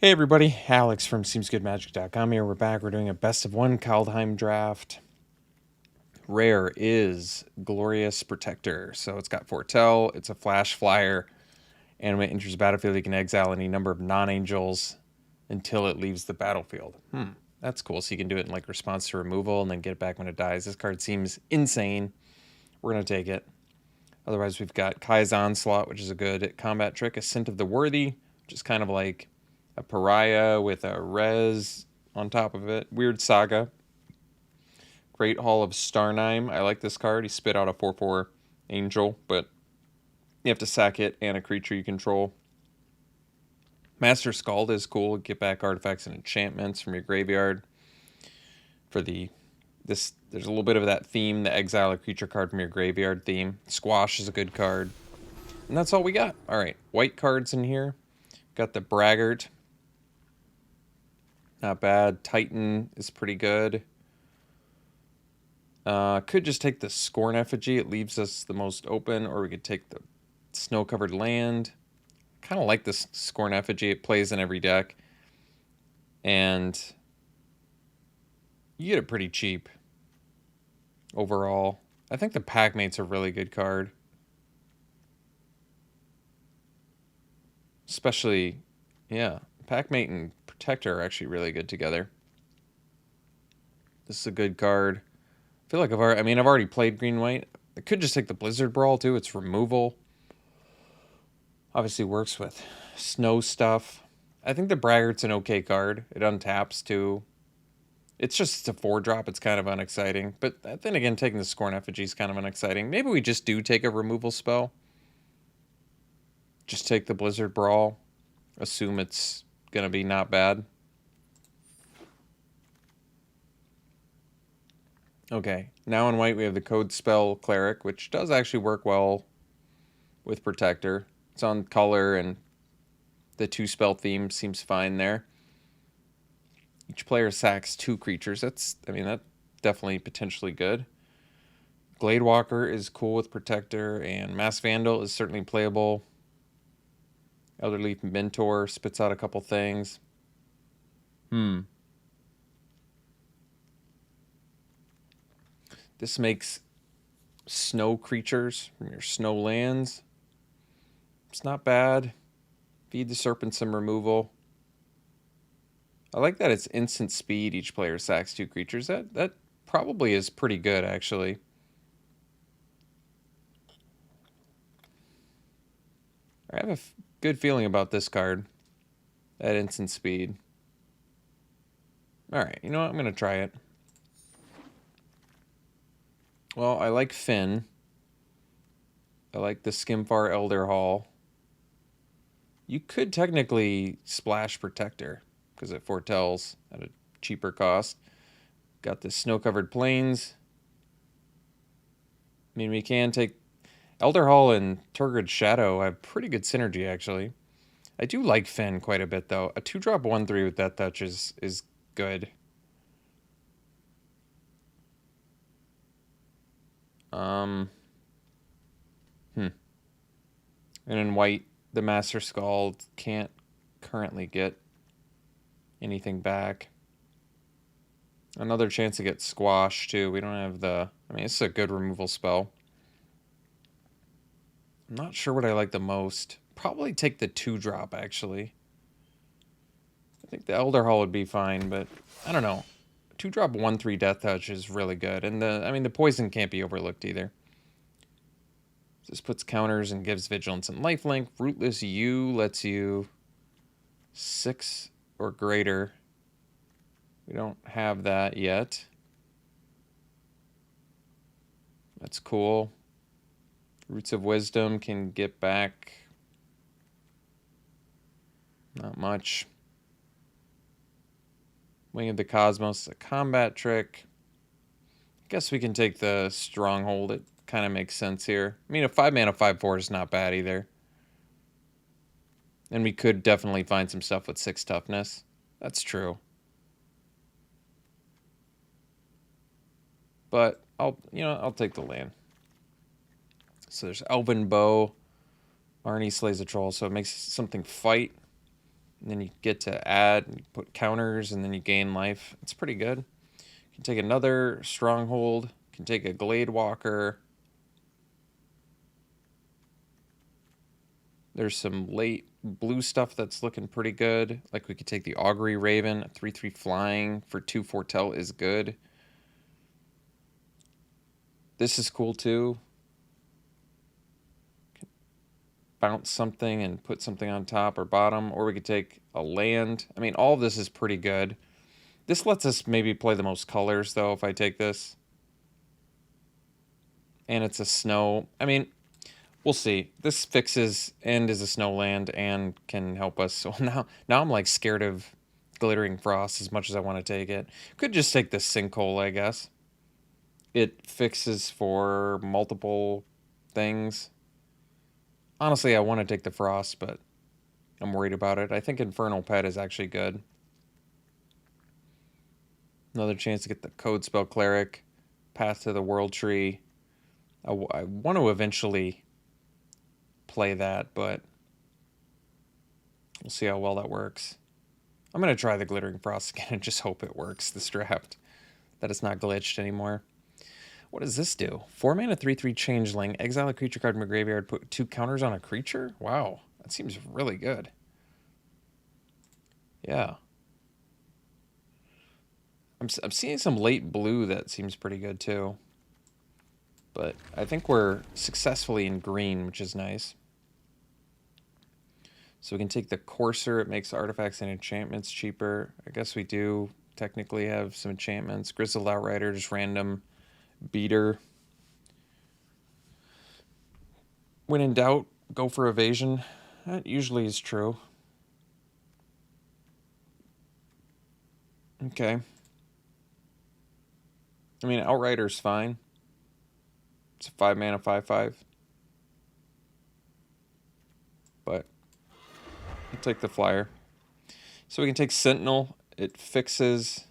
Hey everybody, Alex from SeemsGoodMagic.com here. We're back. We're doing a best of one Kaldheim draft. Rare is Glorious Protector. So it's got Foretell, it's a flash flyer, and when it enters the battlefield, you can exile any number of non-angels until it leaves the battlefield. That's cool. So you can do it in like response to removal and then get it back when it dies. This card seems insane. We're going to take it. Otherwise, we've got Kai's Onslaught, which is a good combat trick. Ascent of the Worthy, which is kind of like a pariah with a res on top of it. Weird Saga. Great Hall of Starnheim. I like this card. He spit out a 4/4 angel, but you have to sack it and a creature you control. Master Scald is cool. Get back artifacts and enchantments from your graveyard. For there's a little bit of that theme, the exile a creature card from your graveyard theme. Squash is a good card. And that's all we got. All right, white cards in here. Got the Braggart. Not bad. Titan is pretty good. Could just take the Scorn Effigy. It leaves us the most open. Or we could take the Snow-Covered Land. Kind of like this Scorn Effigy. It plays in every deck. And you get it pretty cheap overall. I think the Packmate's a really good card. Especially, yeah, Packmate and Protector are actually really good together. This is a good card. I feel like I've already played green-white. I could just take the Blizzard Brawl, too. It's removal. Obviously works with snow stuff. I think the Braggart's an okay card. It untaps, too. It's a 4-drop. It's kind of unexciting. But then again, taking the Scorn Effigy is kind of unexciting. Maybe we just do take a removal spell. Just take the Blizzard Brawl. Assume it's going to be not bad. Okay, now in white we have the Code Spell Cleric, which does actually work well with Protector. It's on color, and the 2-spell theme seems fine there. Each player sacks 2 creatures. That's definitely potentially good. Gladewalker is cool with Protector, and Mass Vandal is certainly playable. Elderleaf Mentor spits out a couple things. This makes snow creatures from your snow lands. It's not bad. Feed the Serpent some removal. I like that it's instant speed. Each player sacks 2 creatures. That probably is pretty good, actually. I have a good feeling about this card. That instant speed. Alright, you know what? I'm going to try it. Well, I like Finn. I like the Skimfar Elder Hall. You could technically splash Protector, because it foretells at a cheaper cost. Got the Snow-Covered Plains. I mean, we can take... Elder Hall and Turgid Shadow have pretty good synergy, actually. I do like Finn quite a bit, though. A 2-drop 1/3 with Death Touch is good. And in white, the Master Scald can't currently get anything back. Another chance to get Squash, too. We don't have the... it's a good removal spell. I'm not sure what I like the most. Probably take the 2-drop, actually. I think the Elder Hall would be fine, but I don't know. 2-drop 1/3 Death Touch is really good. And the poison can't be overlooked either. This puts counters and gives Vigilance and Lifelink. Rootless U lets you 6 or greater. We don't have that yet. That's cool. Roots of Wisdom can get back not much. Wing of the Cosmos is a combat trick. I guess we can take the Stronghold. It kind of makes sense here. A 5-mana 5/4 is not bad either. And we could definitely find some stuff with 6 toughness. That's true. But I'll take the land. So there's Elven Bow. Arnie slays a troll, so it makes something fight. And then you get to add and put counters, and then you gain life. It's pretty good. You can take another Stronghold. You can take a Glade Walker. There's some late blue stuff that's looking pretty good. Like we could take the Augury Raven, a 3/3 flying for 2 foretell is good. This is cool too. Bounce something and put something on top or bottom, or we could take a land. I mean, all of this is pretty good. This lets us maybe play the most colors, though, if I take this. And it's a snow. I mean, we'll see. This fixes and is a snow land and can help us. So now I'm like scared of Glittering Frost as much as I want to take it. Could just take the Sinkhole, I guess. It fixes for multiple things. Honestly, I want to take the Frost, but I'm worried about it. I think Infernal Pet is actually good. Another chance to get the Code Spell Cleric, Path to the World Tree. I want to eventually play that, but we'll see how well that works. I'm going to try the Glittering Frost again and just hope it works this draft, that it's not glitched anymore. What does this do? 4 mana, 3/3 Changeling. Exile a creature card from your graveyard. Put 2 counters on a creature? Wow, that seems really good. Yeah. I'm seeing some late blue that seems pretty good too. But I think we're successfully in green, which is nice. So we can take the Courser. It makes artifacts and enchantments cheaper. I guess we do technically have some enchantments. Grizzled Outrider, just random beater. When in doubt, go for evasion. That usually is true. Okay. I mean, Outrider's fine. It's a 5 mana, 5/5. But I'll take the flyer. So we can take Sentinel. It fixes.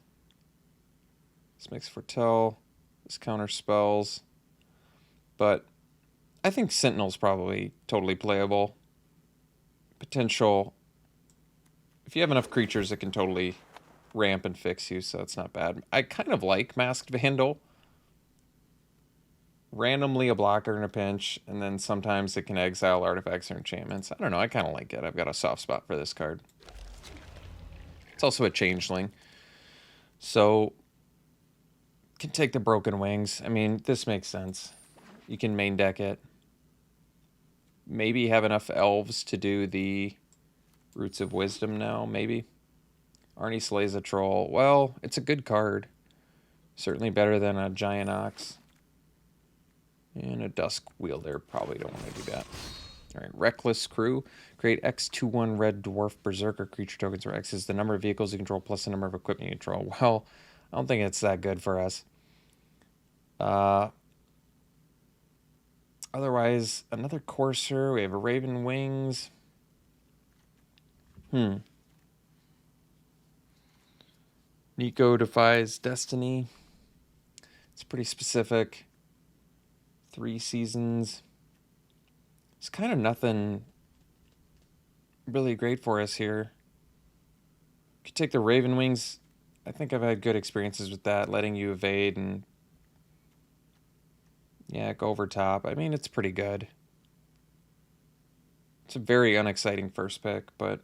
This makes foretell. This counter spells. But I think Sentinel's probably totally playable. Potential. If you have enough creatures, it can totally ramp and fix you, so it's not bad. I kind of like Masked Vandal. Randomly a blocker in a pinch, and then sometimes it can exile artifacts or enchantments. I don't know, I kind of like it. I've got a soft spot for this card. It's also a changeling. So, can take the Broken Wings. I mean, this makes sense. You can main deck it. Maybe have enough elves to do the Roots of Wisdom now, maybe. Arnie slays a troll. Well, it's a good card. Certainly better than a Giant Ox. And a Dusk Wielder. Probably don't want to do that. Alright, Reckless Crew. Create X/2/1 Red Dwarf Berserker creature tokens, where X is the number of vehicles you control plus the number of equipment you control. Well, I don't think it's that good for us. Otherwise, another Courser. We have a Raven Wings. Nico Defies Destiny. It's pretty specific. 3 seasons. It's kind of nothing really great for us here. Could take the Raven Wings. I think I've had good experiences with that, letting you evade and yeah, go over top. I mean, it's pretty good. It's a very unexciting first pick, but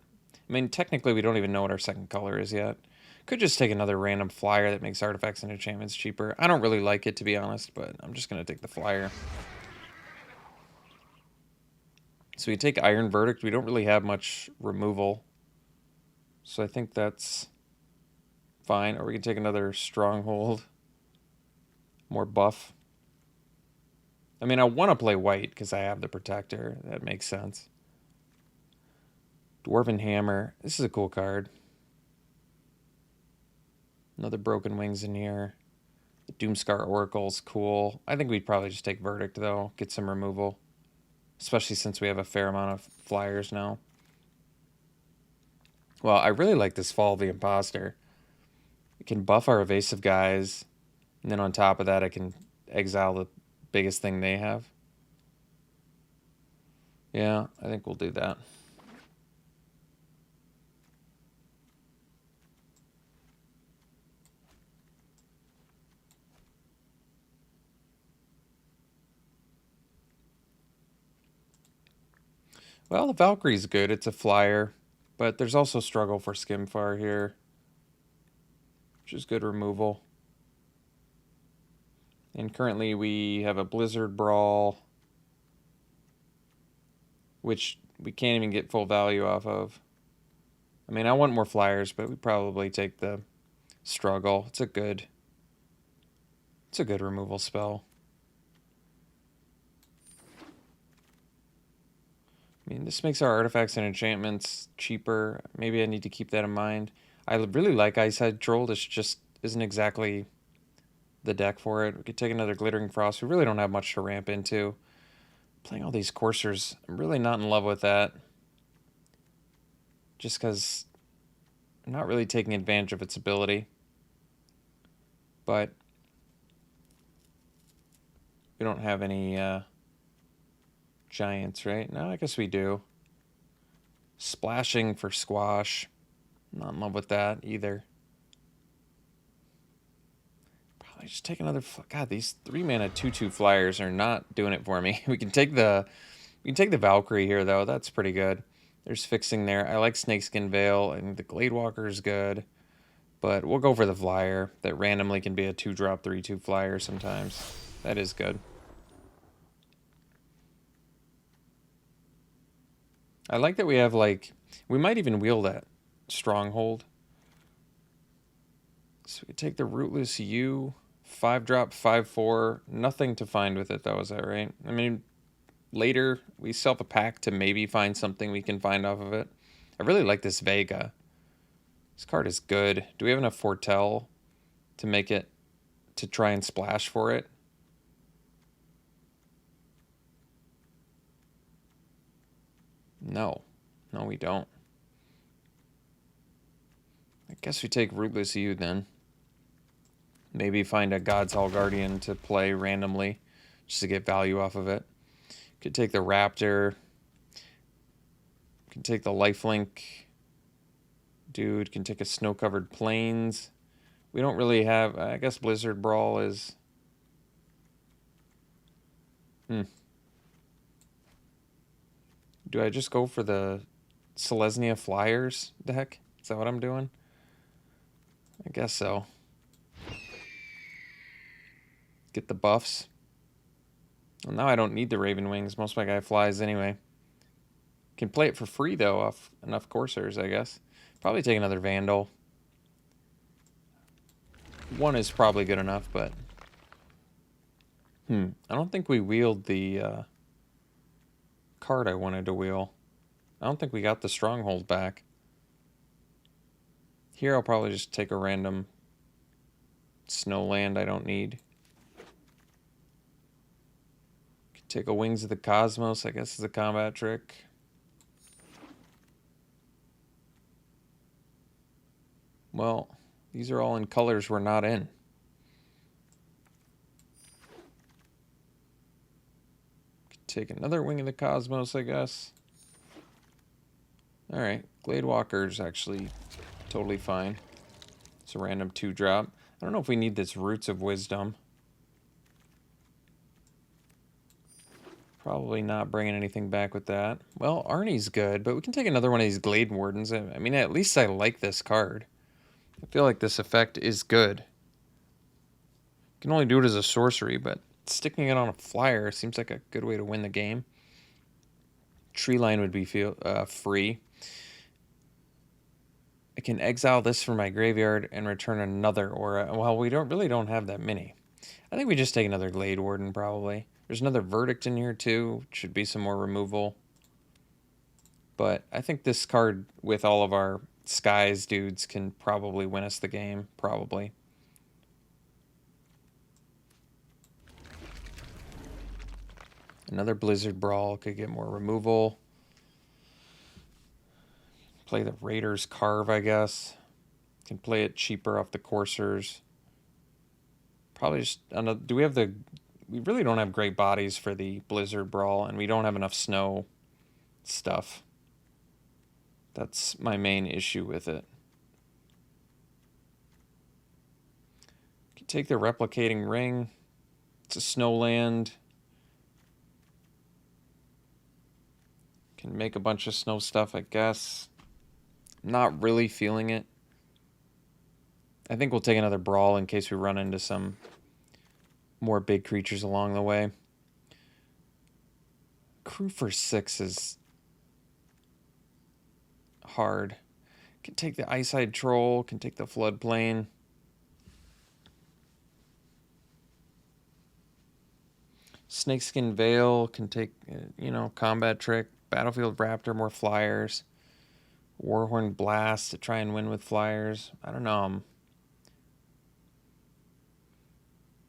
I mean, technically we don't even know what our second color is yet. Could just take another random flyer that makes artifacts and enchantments cheaper. I don't really like it, to be honest, but I'm just going to take the flyer. So we take Iron Verdict. We don't really have much removal. So I think that's fine. Or we can take another Stronghold. More buff. I mean, I want to play white because I have the Protector. That makes sense. Dwarven Hammer. This is a cool card. Another Broken Wings in here. The Doomscar Oracle's cool. I think we'd probably just take Verdict, though. Get some removal. Especially since we have a fair amount of flyers now. Well, I really like this Fall of the Imposter. It can buff our evasive guys. And then on top of that, I can exile the biggest thing they have. Yeah, I think we'll do that. Well, the Valkyrie's good. It's a flyer. But there's also struggle for Skimfar here, which is good removal. And currently we have a Blizzard Brawl, which we can't even get full value off of. I mean, I want more flyers, but we probably take the struggle. It's a good removal spell. I mean, this makes our artifacts and enchantments cheaper. Maybe I need to keep that in mind. I really like Ice Head Troll. This just isn't exactly the deck for it. We could take another Glittering Frost. We really don't have much to ramp into. Playing all these coursers, I'm really not in love with that. Just because I'm not really taking advantage of its ability. But we don't have any giants, right? No, I guess we do. Splashing for Squash. Not in love with that either. Probably just take another. God, these 3-mana 2/2 flyers are not doing it for me. We can take the Valkyrie here though. That's pretty good. There's fixing there. I like Snakeskin Veil, and the Gladewalker is good. But we'll go for the flyer. That randomly can be a 2-drop 3/2 flyer sometimes. That is good. I like that we have, like, we might even wheel that Stronghold. So we take the Rootless U, 5-drop, 5/4. Nothing to find with it though, is that right? I mean, later we sell a pack to maybe find something we can find off of it. I really like this Vega. This card is good. Do we have enough Foretell to make it, to try and splash for it? No. No, we don't. I guess we take Rootless U then. Maybe find a God's Hall Guardian to play randomly just to get value off of it. Could take the Raptor. Can take the Lifelink. Dude, can take a Snow-Covered Plains. We don't really have... I guess Blizzard Brawl is... Do I just go for the Selesnya Flyers deck? Is that what I'm doing? I guess so. Get the buffs. Well, now I don't need the Raven Wings. Most of my guy flies anyway. Can play it for free, though, off enough Coursers, I guess. Probably take another Vandal. One is probably good enough, but... I don't think we wheeled the card I wanted to wheel. I don't think we got the Stronghold back. Here I'll probably just take a random Snowland I don't need. Could take a Wings of the Cosmos, I guess, is a combat trick. Well, these are all in colors we're not in. Could take another Wing of the Cosmos, I guess. Alright, Gladewalker's actually totally fine. It's a random 2-drop. I don't know if we need this Roots of Wisdom. Probably not bringing anything back with that. Well, Arnie's good, but we can take another one of these Glade Wardens. I mean, at least I like this card. I feel like this effect is good. You can only do it as a sorcery, but sticking it on a flyer seems like a good way to win the game. Treeline would be free. I can exile this from my graveyard and return another aura. Well, we really don't have that many. I think we just take another Glade Warden, probably. There's another Verdict in here, too. Should be some more removal. But I think this card, with all of our Skies dudes, can probably win us the game. Probably. Another Blizzard Brawl could get more removal. Play the Raiders Carve, I guess. Can play it cheaper off the Coursers. Probably just... do we have the... We really don't have great bodies for the Blizzard Brawl, and we don't have enough snow stuff. That's my main issue with it. Can take the Replicating Ring. It's a Snowland. Can make a bunch of snow stuff, I guess. Not really feeling it. I think we'll take another brawl in case we run into some more big creatures along the way. Crew for 6 is hard. Can take the Ice-Eyed Troll, can take the Floodplain. Snakeskin Veil can take, you know, Combat Trick. Battlefield Raptor, more flyers. Warhorn Blast to try and win with flyers. I don't know.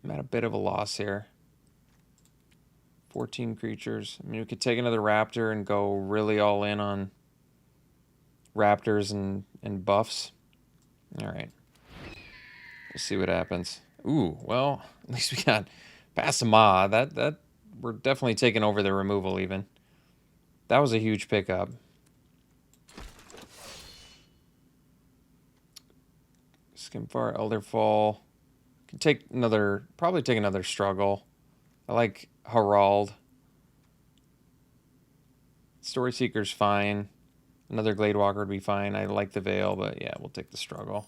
I'm at a bit of a loss here. 14 creatures. I mean, we could take another Raptor and go really all in on Raptors and buffs. All right. We'll see what happens. Ooh, well, at least we got past a Ma. That we're definitely taking over the removal even. That was a huge pickup. Skimfar, Elderfall. Can take another, probably take another Struggle. I like Herald. Story Seeker's fine. Another Gladewalker would be fine. I like the Veil, but yeah, we'll take the Struggle.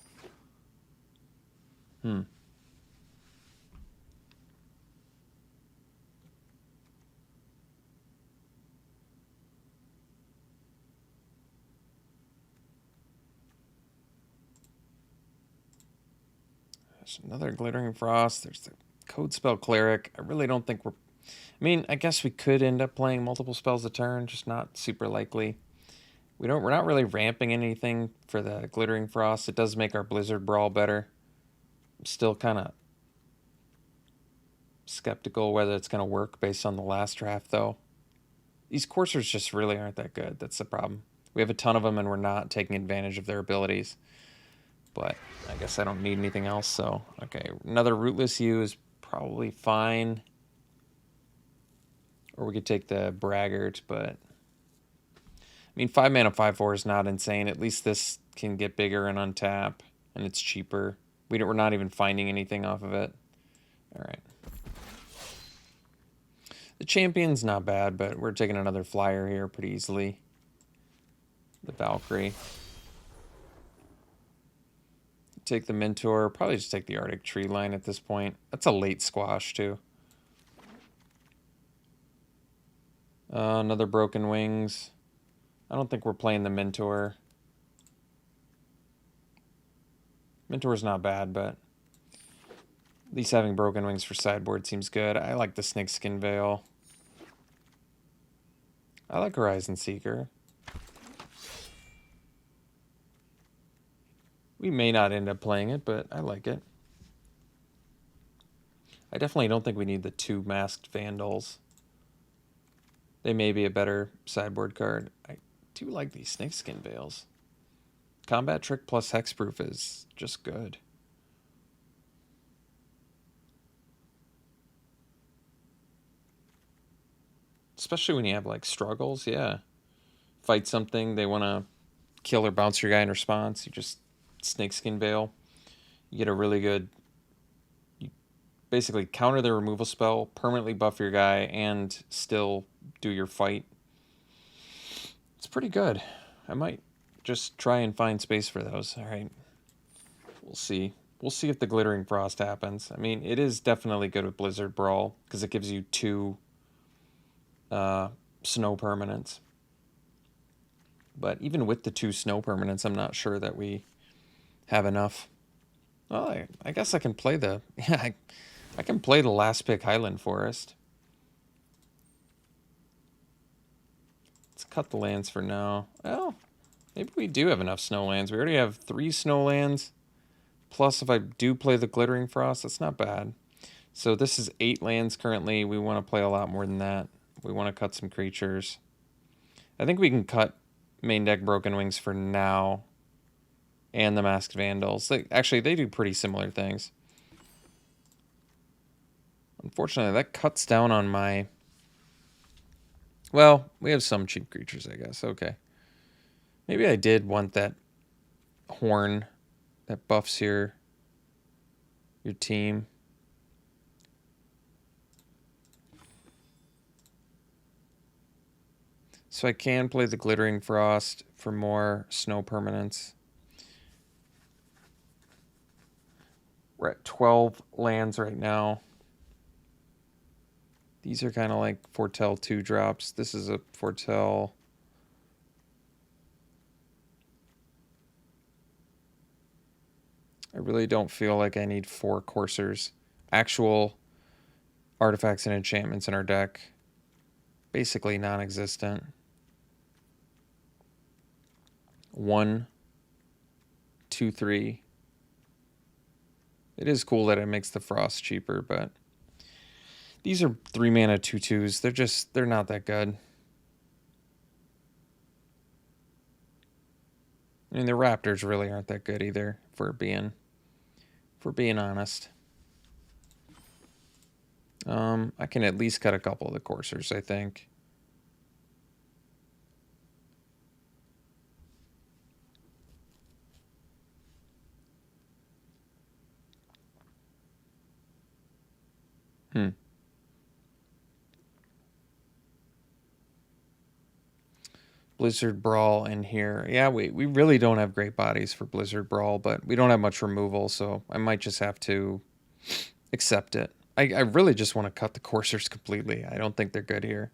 There's another Glittering Frost. There's the Code Spell Cleric. I really don't think we're... I mean, I guess we could end up playing multiple spells a turn, just not super likely. We're not really ramping anything for the Glittering Frost. It does make our Blizzard Brawl better. I'm still kind of skeptical whether it's going to work based on the last draft, though. These coursers just really aren't that good. That's the problem. We have a ton of them, and we're not taking advantage of their abilities. But I guess I don't need anything else, so... Okay, another Rootless U is probably fine. Or we could take the Braggart, but... I mean, 5 mana, 5/4 is not insane. At least this can get bigger and untap, and it's cheaper. We're not even finding anything off of it. All right. The Champion's not bad, but we're taking another flyer here pretty easily. The Valkyrie. Take the Mentor. Probably just take the Arctic Tree Line at this point. That's a late squash, too. Another Broken Wings. I don't think we're playing the Mentor. Mentor's not bad, but at least having Broken Wings for sideboard seems good. I like the Snakeskin Veil. I like Horizon Seeker. We may not end up playing it, but I like it. I definitely don't think we need the 2 Masked Vandals. They may be a better sideboard card. I do like these Snakeskin Veils. Combat Trick plus Hexproof is just good. Especially when you have, like, struggles, yeah. Fight something, they want to kill or bounce your guy in response. You just Snakeskin Veil. You get a really good... You basically counter the removal spell, permanently buff your guy, and still do your fight. It's pretty good. I might just try and find space for those. All right. We'll see. We'll see if the Glittering Frost happens. I mean, it is definitely good with Blizzard Brawl because it gives you 2 snow permanents. But even with the 2 snow permanents, I'm not sure that we have enough. Well, I guess I can play the... Yeah, I can play the last pick Highland Forest. Let's cut the lands for now. Well, maybe we do have enough snow lands. We already have 3 snow lands. Plus, if I do play the Glittering Frost, that's not bad. So this is 8 lands currently. We want to play a lot more than that. We want to cut some creatures. I think we can cut main deck Broken Wings for now. And the Masked Vandals. Actually, they do pretty similar things. Unfortunately, that cuts down on my... Well, we have some cheap creatures, I guess. Okay. Maybe I did want that horn that buffs your team. So I can play the Glittering Frost for more snow permanents. We're at 12 lands right now. These are kind of like Foretell 2 drops. This is a Foretell. I really don't feel like I need 4 coursers. Actual artifacts and enchantments in our deck. Basically non-existent. 1, 2, 3. It is cool that it makes the frost cheaper, but these are 3 mana 2/2s. They're not that good. I mean, the Raptors really aren't that good either, for being honest. I can at least cut a couple of the coursers, I think. Blizzard Brawl in here. Yeah, we really don't have great bodies for Blizzard Brawl, but we don't have much removal, so I might just have to accept it. I really just want to cut the coursers completely. I don't think they're good here.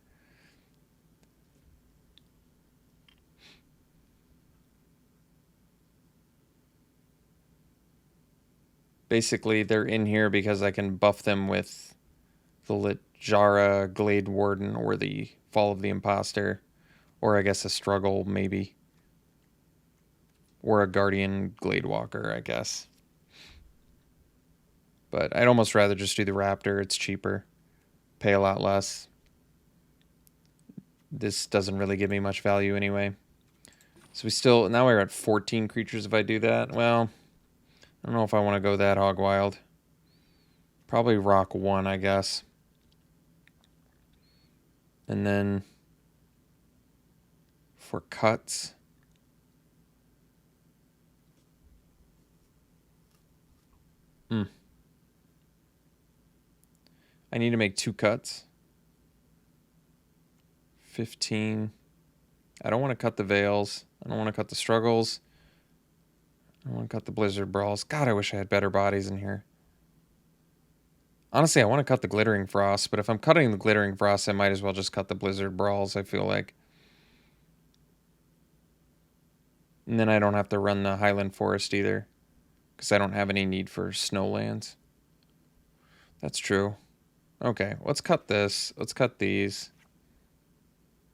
Basically, they're in here because I can buff them with the Littjara Glade Warden or the Fall of the Imposter. Or I guess a Struggle, maybe. Or a Guardian Gladewalker, I guess. But I'd almost rather just do the Raptor. It's cheaper. Pay a lot less. This doesn't really give me much value anyway. So now we're at 14 creatures if I do that. Well, I don't know if I want to go that hog wild. Probably rock 1, I guess. And then for cuts, I need to make 2 cuts. 15. I don't want to cut the Veils. I don't want to cut the Struggles. I don't want to cut the Blizzard Brawls. God, I wish I had better bodies in here. Honestly, I want to cut the Glittering Frost, but if I'm cutting the Glittering Frost, I might as well just cut the Blizzard Brawls, I feel like. And then I don't have to run the Highland Forest either, because I don't have any need for snowlands. That's true. Okay, let's cut this. Let's cut these.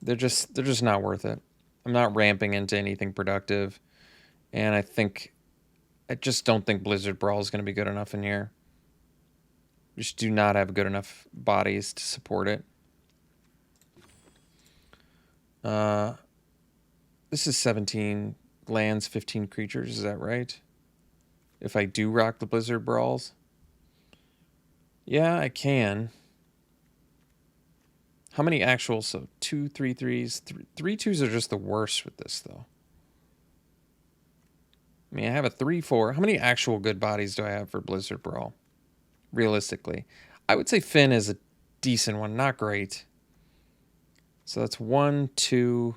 They're just not worth it. I'm not ramping into anything productive, and I just don't think Blizzard Brawl is going to be good enough in here. Just do not have good enough bodies to support it. This is 17 lands, 15 creatures. Is that right? If I do rock the Blizzard Brawls? Yeah, I can. How many actual? So 2 3/3s. 3/2s are just the worst with this, though. I mean, I have a 3/4. How many actual good bodies do I have for Blizzard Brawl? Realistically, I would say Finn is a decent one, not great. So that's 1, 2,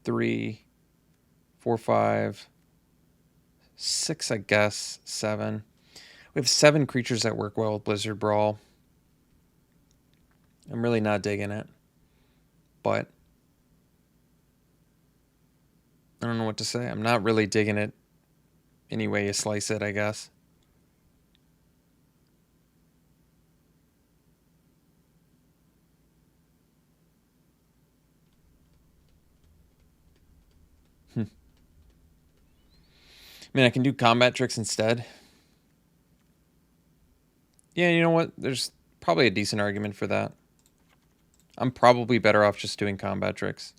3, 4, 5, 6, I guess, 7. We have 7 creatures that work well with Blizzard Brawl. I'm really not digging it, but I don't know what to say. I'm not really digging it any way you slice it, I guess. I mean, I can do combat tricks instead. Yeah, you know what? There's probably a decent argument for that. I'm probably better off just doing combat tricks.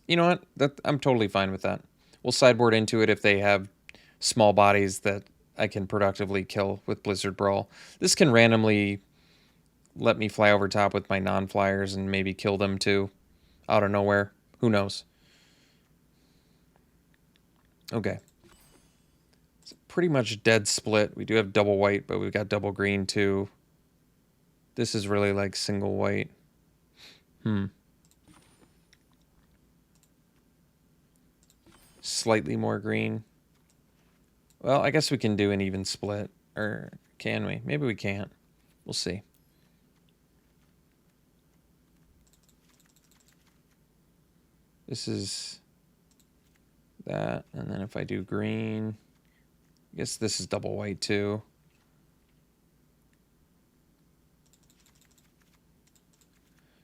You know what? I'm totally fine with that. We'll sideboard into it if they have small bodies that I can productively kill with Blizzard Brawl. This can randomly let me fly over top with my non-flyers and maybe kill them too, out of nowhere. Who knows? Okay. It's pretty much dead split. We do have double white, but we've got double green too. This is really like single white. Slightly more green. Well, I guess we can do an even split. Or can we? Maybe we can't. We'll see. This is that. And then if I do green, I guess this is double white too.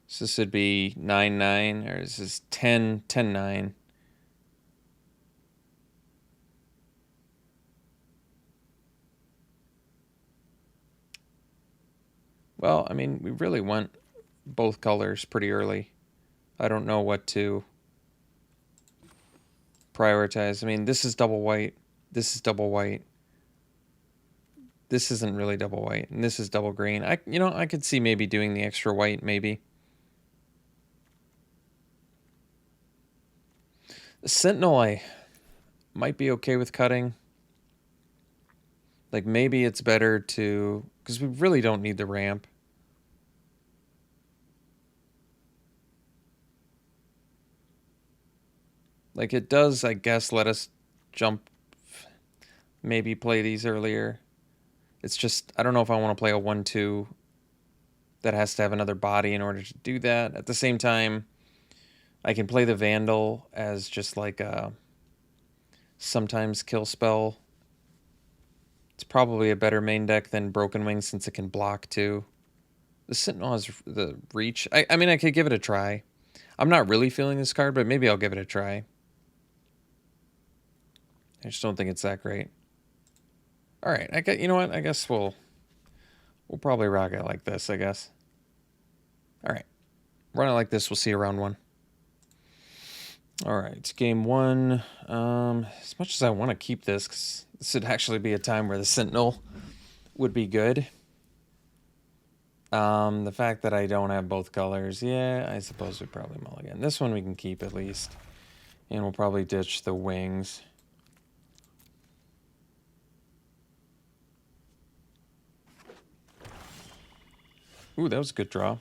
So this would be 9-9, or this is 10-9. Well, I mean, we really want both colors pretty early. I don't know what to prioritize. I mean, this is double white. This is double white. This isn't really double white, and this is double green. I could see maybe doing the extra white, maybe. The Sentinel, I might be okay with cutting. Like, maybe it's better to... Because we really don't need the ramp. Like, it does, I guess, let us jump... Maybe play these earlier. It's just, I don't know if I want to play a 1-2 that has to have another body in order to do that. At the same time, I can play the Vandal as just like a sometimes kill spell. It's probably a better main deck than Broken Wing since it can block too. The Sentinel has the reach. I mean, I could give it a try. I'm not really feeling this card, but maybe I'll give it a try. I just don't think it's that great. All right, you know what? I guess we'll probably rock it like this, I guess. All right, run it like this. We'll see you round one. All right, game one. As much as I want to keep this, because this would actually be a time where the Sentinel would be good. The fact that I don't have both colors, yeah, I suppose we probably mulligan. This one we can keep at least. And we'll probably ditch the wings. Ooh, that was a good draw.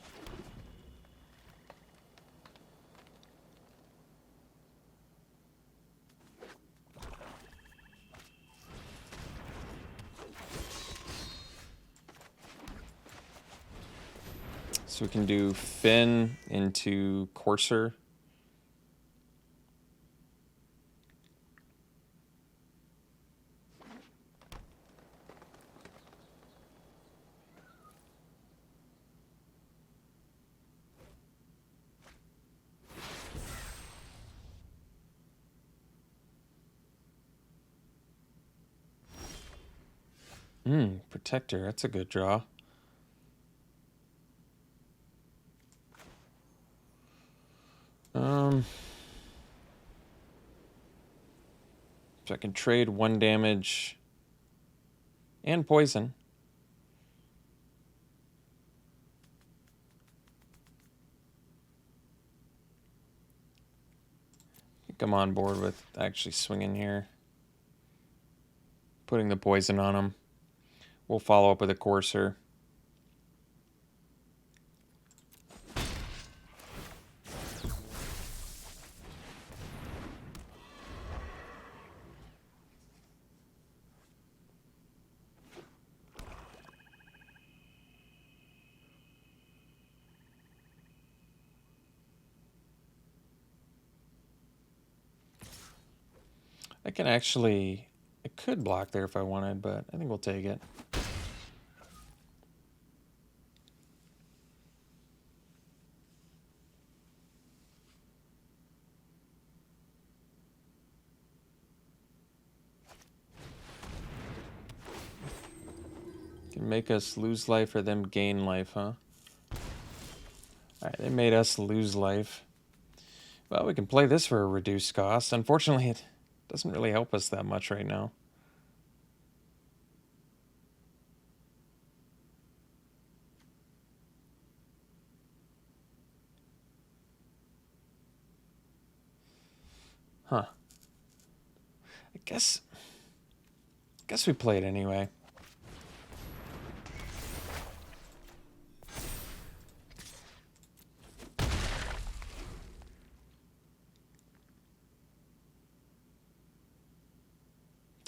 So we can do Finn into Courser. Protector, that's a good draw. So I can trade 1 damage and poison. I think I'm on board with actually swinging here. Putting the poison on him. We'll follow up with a Courser. I can actually... I could block there if I wanted, but I think we'll take it. Can make us lose life or them gain life, huh? Alright, they made us lose life. Well, we can play this for a reduced cost. Unfortunately, it doesn't really help us that much right now. Huh. I guess we play it anyway.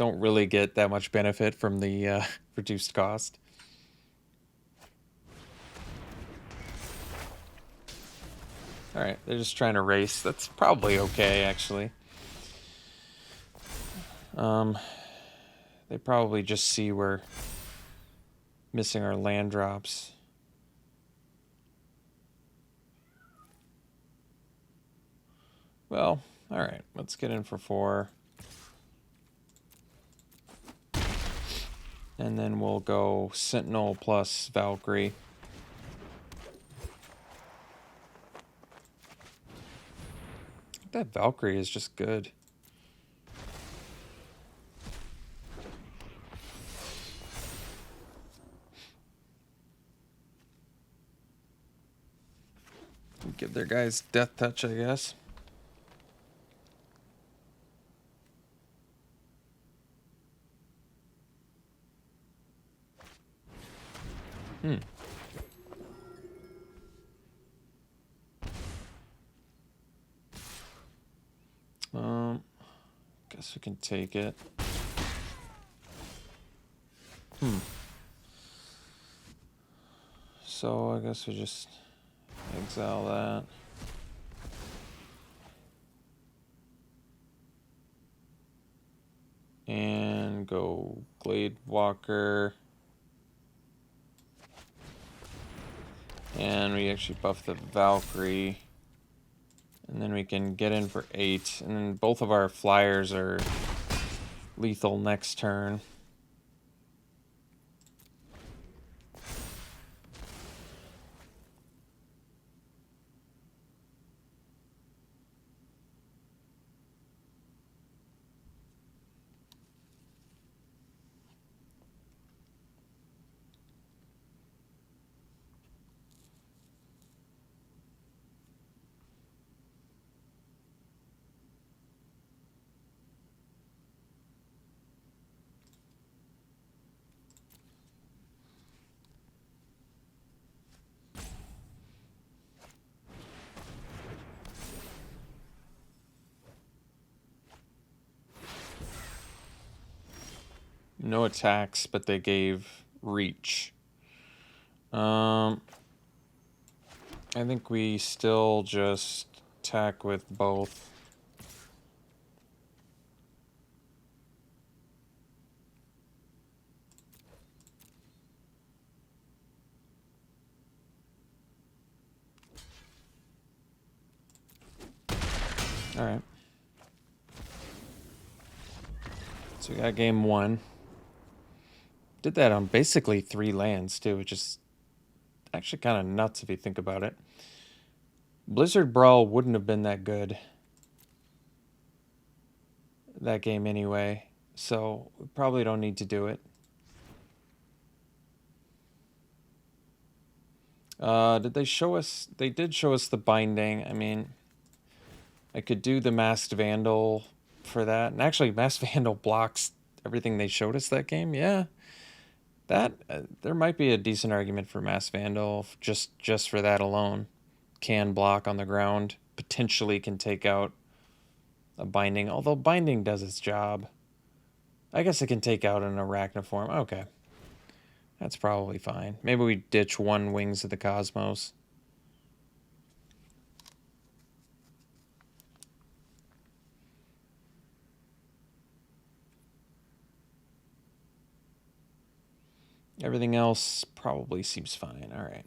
don't really get that much benefit from the reduced cost. Alright, they're just trying to race. That's probably okay, actually. They probably just see we're missing our land drops. Well, alright, let's get in for 4. And then we'll go Sentinel plus Valkyrie. That Valkyrie is just good. Give their guys death touch, I guess. Guess we can take it. So I guess we just exile that. And go Glade Walker. And we actually buff the Valkyrie. And then we can get in for 8. And then both of our flyers are lethal next turn. No attacks, but they gave reach. I think we still just attack with both. All right. So we got game 1. Did that on basically 3 lands too, which is actually kind of nuts if you think about it. Blizzard Brawl wouldn't have been that good that game anyway, so we probably don't need to do it. Did they show us? They did show us the binding. I mean, I could do the Masked Vandal for that. And actually, Masked Vandal blocks everything they showed us that game. Yeah. That there might be a decent argument for Masked Vandal just for that alone. Can block on the ground, potentially can take out a binding, although binding does its job. I guess it can take out an Arachniform. Okay. That's probably fine. Maybe we ditch 1 Wings of the Cosmos. Everything else probably seems fine. All right.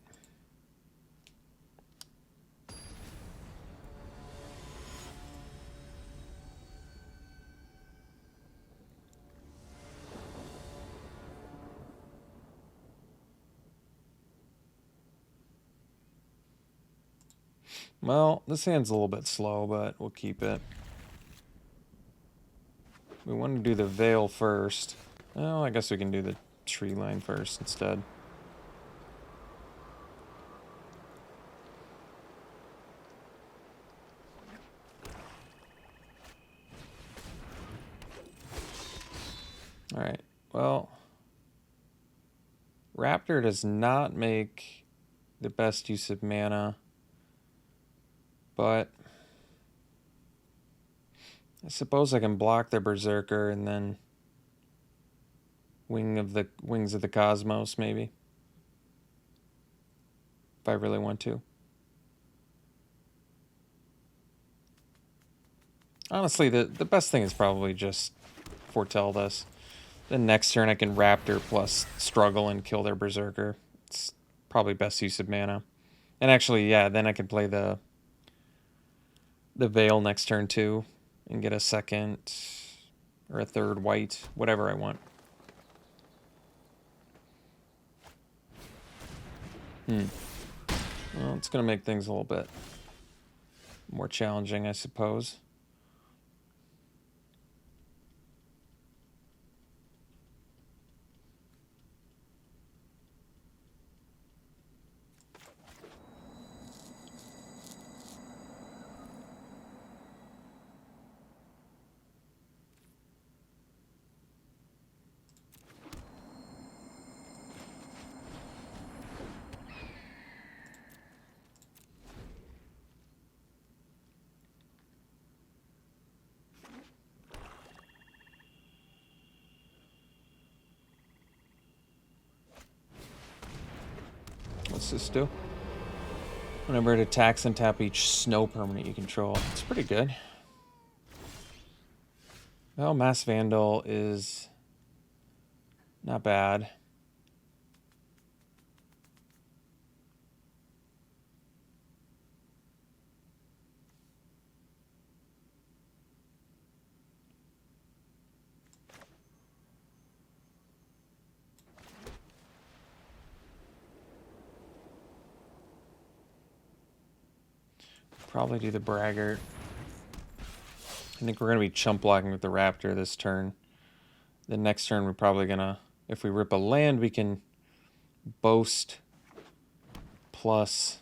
Well, this hand's a little bit slow, but we'll keep it. We want to do the Veil first. Well, I guess we can do the Tree Line first instead. Alright, well, Raptor does not make the best use of mana, but I suppose I can block the Berserker and then Wings of the Cosmos, maybe. If I really want to. Honestly, the best thing is probably just foretell this. Then next turn I can Raptor plus struggle and kill their Berserker. It's probably best use of mana. And actually, yeah, then I can play the Veil next turn too and get a second or a third white, whatever I want. Well, it's going to make things a little bit more challenging, I suppose. What's this do? Whenever it attacks and tap each snow permanent you control. It's pretty good. Well, Mass Vandal is not bad. Probably do the Braggart. I think we're going to be chump blocking with the Raptor this turn. The next turn we're probably going to, if we rip a land, we can boast plus.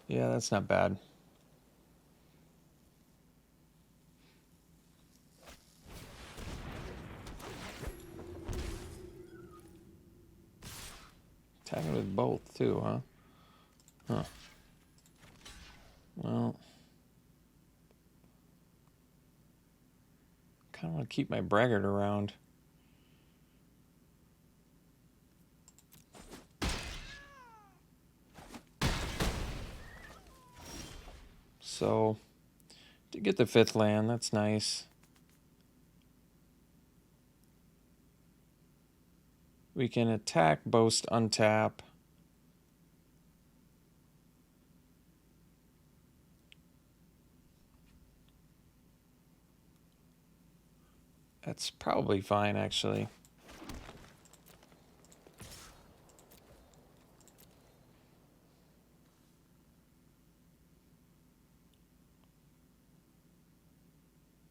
Yeah, that's not bad. Attacking with both too, huh? Huh. Well, kind of want to keep my Braggart around. So, to get the 5th land, that's nice. We can attack, boast, untap. That's probably fine, actually.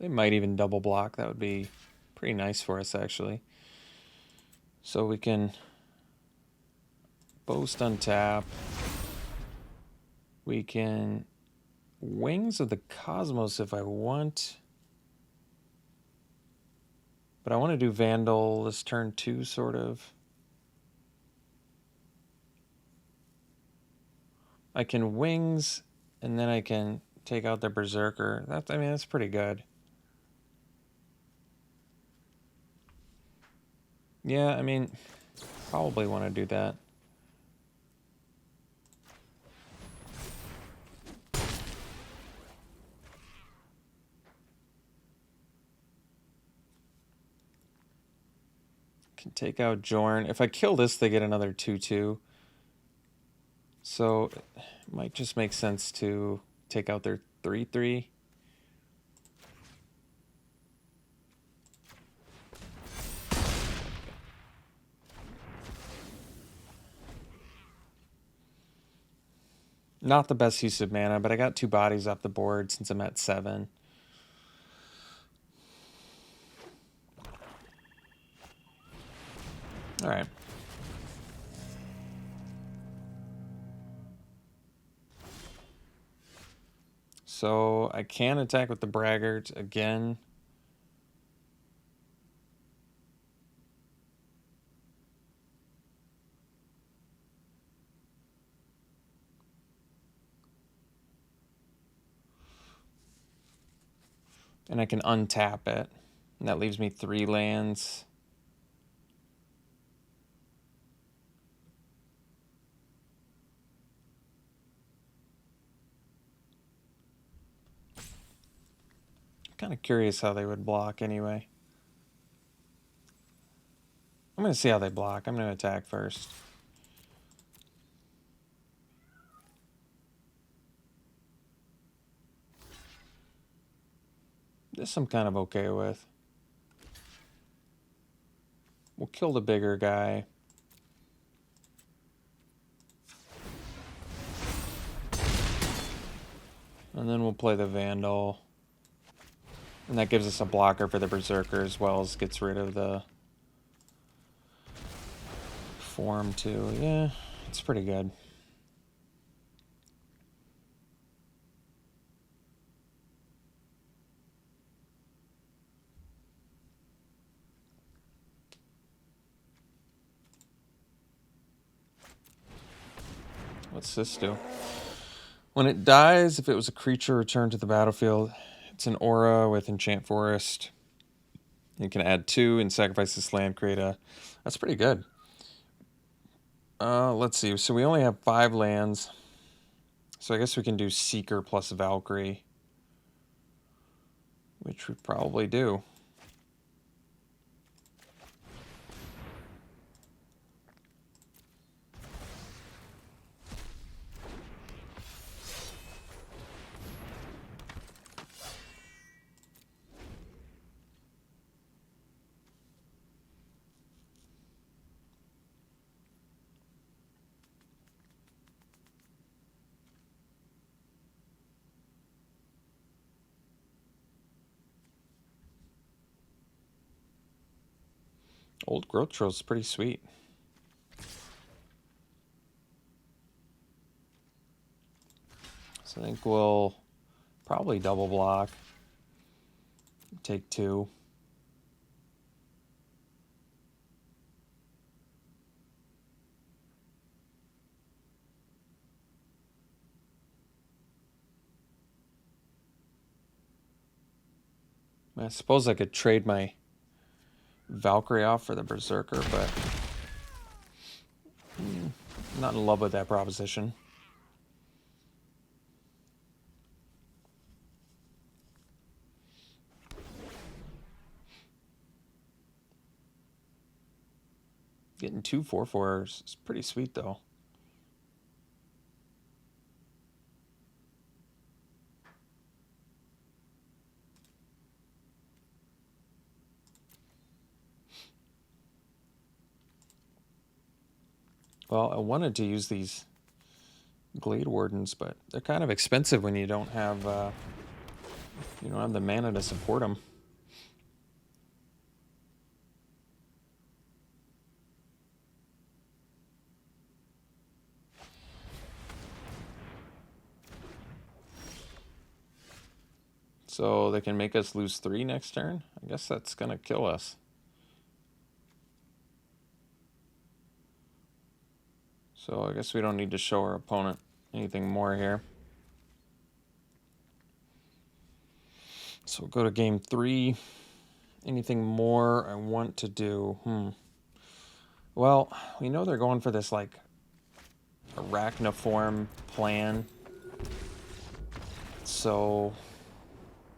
They might even double block. That would be pretty nice for us, actually. So we can boast, untap. We can Wings of the Cosmos if I want. But I want to do Vandal this turn too, sort of. I can Wings, and then I can take out the Berserker. I mean, that's pretty good. Yeah, I mean, probably want to do that. Can take out Jorn. If I kill this, they get another 2/2. So it might just make sense to take out their 3/3. Not the best use of mana, but I got 2 bodies off the board since I'm at 7. All right. So I can attack with the Braggart again. And I can untap it. And that leaves me 3 lands. Kind of curious how they would block anyway. I'm going to see how they block. I'm going to attack first. This I'm kind of okay with. We'll kill the bigger guy. And then we'll play the Vandal. And that gives us a blocker for the Berserker as well as gets rid of the form too. Yeah, it's pretty good. What's this do? When it dies, if it was a creature returned to the battlefield, it's an aura with Enchant Forest. You can add 2 and sacrifice this land, create a... That's pretty good. Let's see. So we only have 5 lands. So I guess we can do Seeker plus Valkyrie. Which we probably do. Old Growth Troll is pretty sweet. So I think we'll probably double block. Take 2. I suppose I could trade my Valkyrie off for the Berserker, but I'm not in love with that proposition. Getting 2 4/4s is pretty sweet, though. Well, I wanted to use these Glade Wardens, but they're kind of expensive when you don't have the mana to support them. So they can make us lose 3 next turn? I guess that's going to kill us. So I guess we don't need to show our opponent anything more here. So we'll go to game 3. Anything more I want to do? Well, we know they're going for this, like, arachniform plan. So,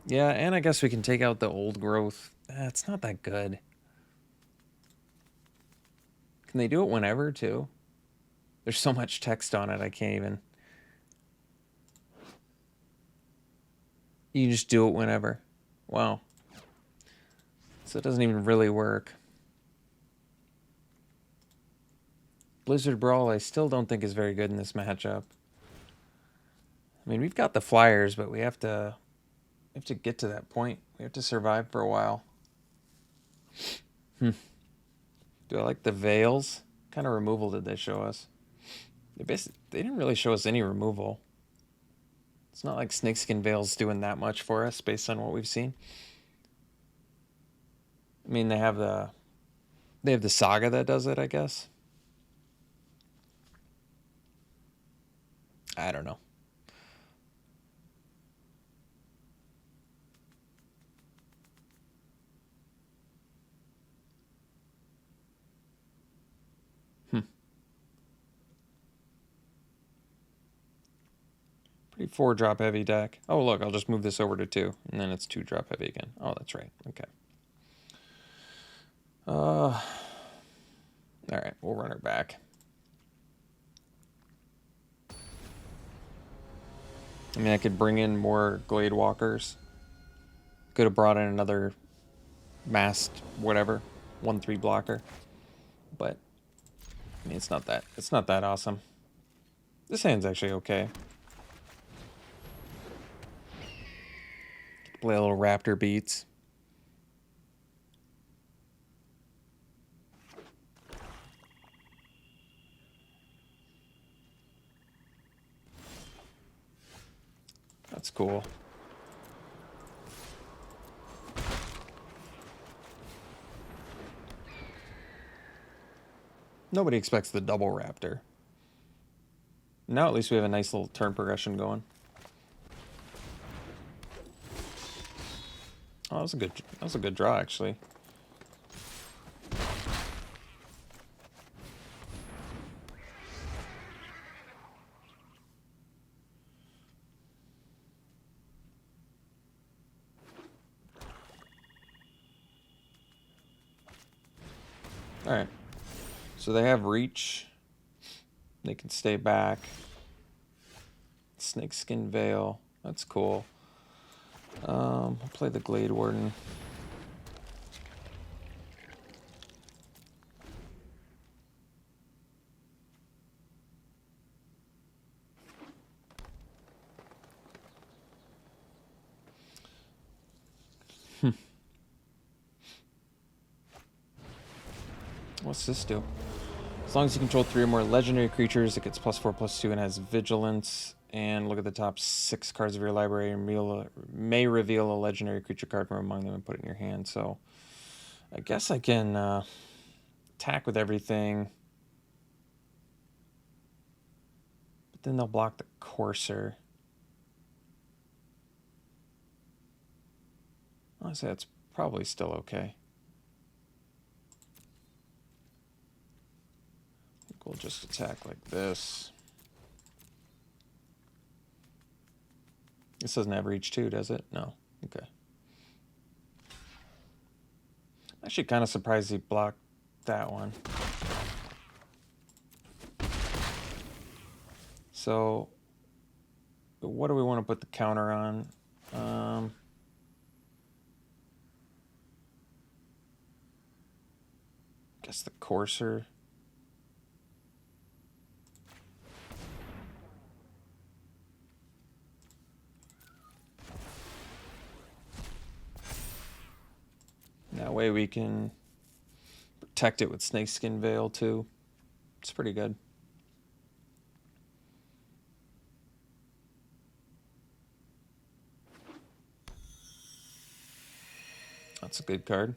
yeah, and I guess we can take out the old growth. It's not that good. Can they do it whenever, too? There's so much text on it, I can't even... You just do it whenever. Wow. So it doesn't even really work. Blizzard Brawl I still don't think is very good in this matchup. I mean, we've got the flyers, but we have to get to that point. We have to survive for a while. Do I like the Veils? What kind of removal did they show us? They didn't really show us any removal. It's not like Snakeskin Veil's doing that much for us based on what we've seen. I mean, they have the Saga that does it, I guess. I don't know. Pretty 4-drop heavy deck. Oh, look, I'll just move this over to 2, and then it's 2-drop heavy again. Oh, that's right. Okay. All right, we'll run her back. I mean, I could bring in more Glade Walkers. Could have brought in another masked whatever, 1/3 blocker. But I mean, it's not that awesome. This hand's actually okay. Play a little Raptor Beats. That's cool. Nobody expects the double Raptor. Now at least we have a nice little turn progression going. Oh, that was a good draw actually. All right. So they have reach. They can stay back. Snakeskin Veil. That's cool. I'll play the Glade Warden. What's this do? As long as you control 3 or more legendary creatures, it gets +4/+2 and has vigilance. And look at the top 6 cards of your library and may reveal a legendary creature card from among them and put it in your hand. So I guess I can attack with everything. But then they'll block the Courser. Honestly, that's probably still okay. I think we'll just attack like this. This doesn't have reach 2, does it? No. Okay. I'm actually kind of surprised he blocked that one. So, what do we want to put the counter on? Guess the Courser. That way we can protect it with Snakeskin Veil too. It's pretty good. That's a good card.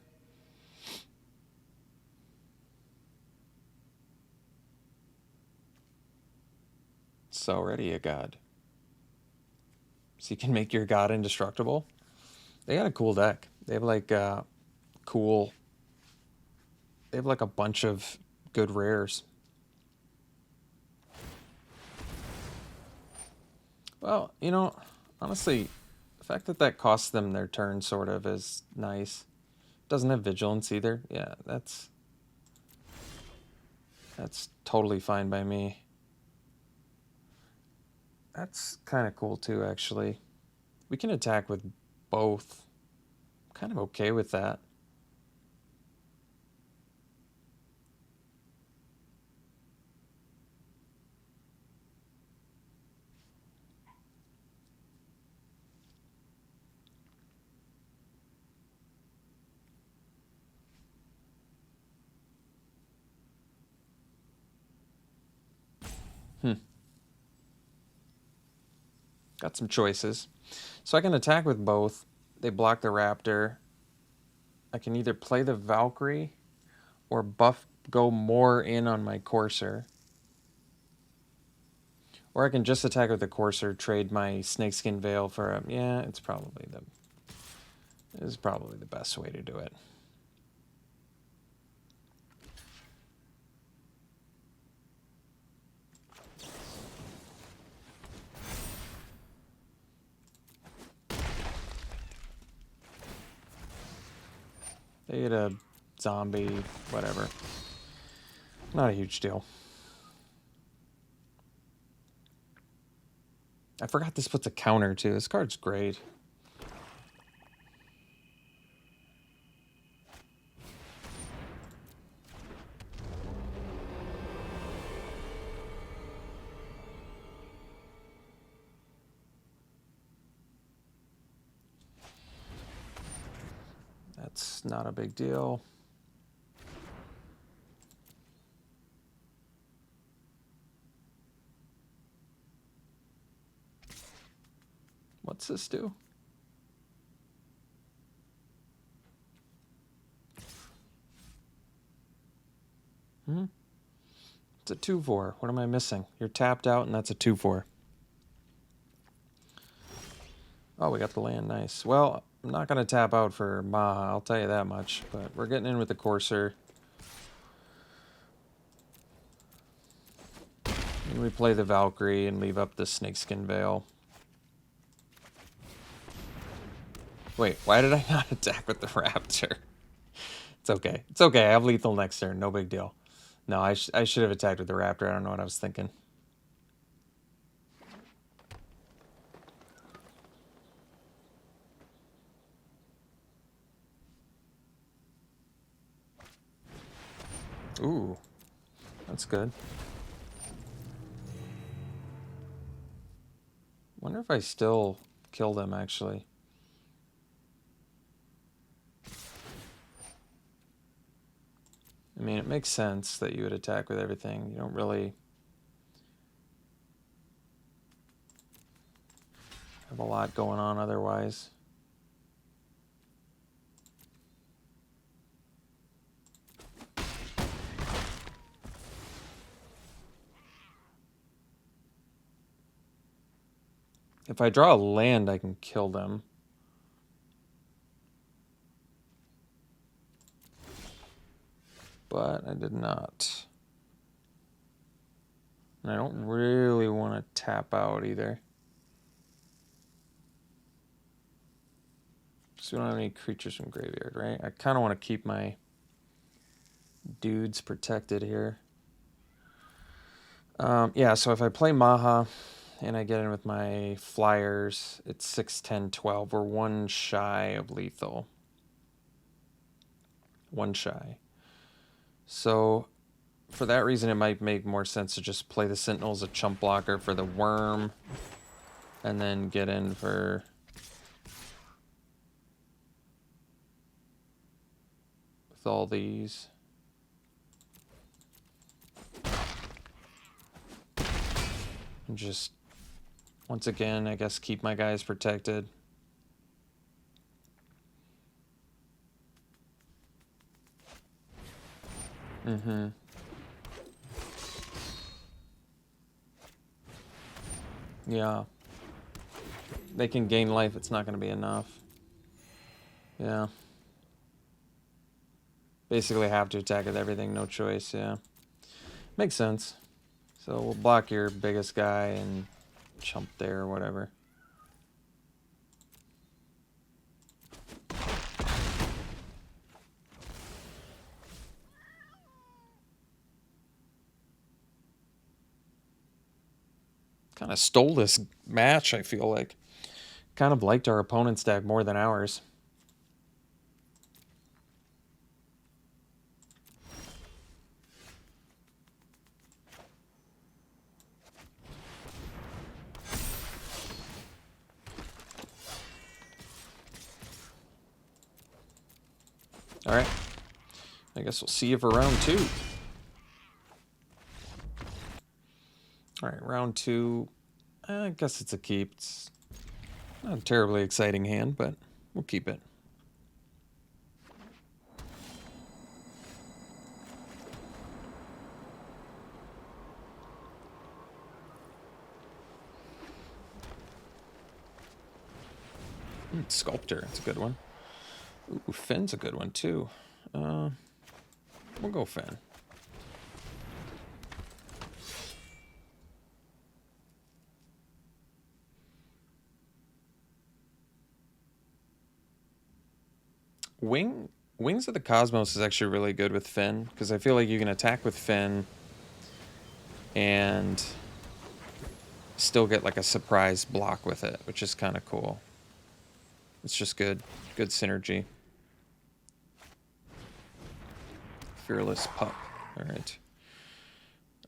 It's already a god. So you can make your god indestructible. They got a cool deck. They have like cool. They have like a bunch of good rares. Well, you know, honestly, the fact that that costs them their turn sort of is nice. Doesn't have vigilance either. Yeah, that's totally fine by me. That's kind of cool too, actually. We can attack with both. I'm kind of okay with that. Got some choices. So I can attack with both. They block the Raptor. I can either play the Valkyrie or go more in on my Courser. Or I can just attack with the Courser, trade my Snakeskin Veil for a... Yeah, it's probably the best way to do it. They hit a zombie, whatever. Not a huge deal. I forgot this puts a counter too. This card's great. That's not a big deal. What's this do? It's a 2/4. What am I missing? You're tapped out, and that's a 2/4. Oh, we got the land. Nice. Well, I'm not going to tap out for Maha, I'll tell you that much. But we're getting in with the Courser. And we play the Valkyrie and leave up the Snakeskin Veil. Wait, why did I not attack with the Raptor? It's okay. It's okay. I have lethal next turn. No big deal. No, I should have attacked with the Raptor. I don't know what I was thinking. Ooh, that's good. Wonder if I still kill them, actually. I mean, it makes sense that you would attack with everything. You don't really have a lot going on otherwise. If I draw a land, I can kill them. But I did not. And I don't really want to tap out either. So we don't have any creatures from graveyard, right? I kind of want to keep my dudes protected here. Yeah, so if I play Maha and I get in with my flyers, it's 6, 10, 12. We're one shy of lethal. One shy. So for that reason, it might make more sense to just play the Sentinel as a chump blocker for the worm and then get in for with all these. And just, once again, I guess keep my guys protected. Mm-hmm. Yeah. They can gain life, it's not going to be enough. Yeah. Basically have to attack with everything, no choice, yeah. Makes sense. So we'll block your biggest guy and chump there or whatever. Kind of stole this match, I feel like. Kind of liked our opponent's deck more than ours. Alright. I guess we'll see you for round 2. Alright, round 2. I guess it's a keep. It's not a terribly exciting hand, but we'll keep it. Sculptor, that's a good one. Ooh, Finn's a good one, too. We'll go Finn. Wings of the Cosmos is actually really good with Finn, because I feel like you can attack with Finn and still get like a surprise block with it, which is kind of cool. It's just good synergy. Fearless Pup. All right.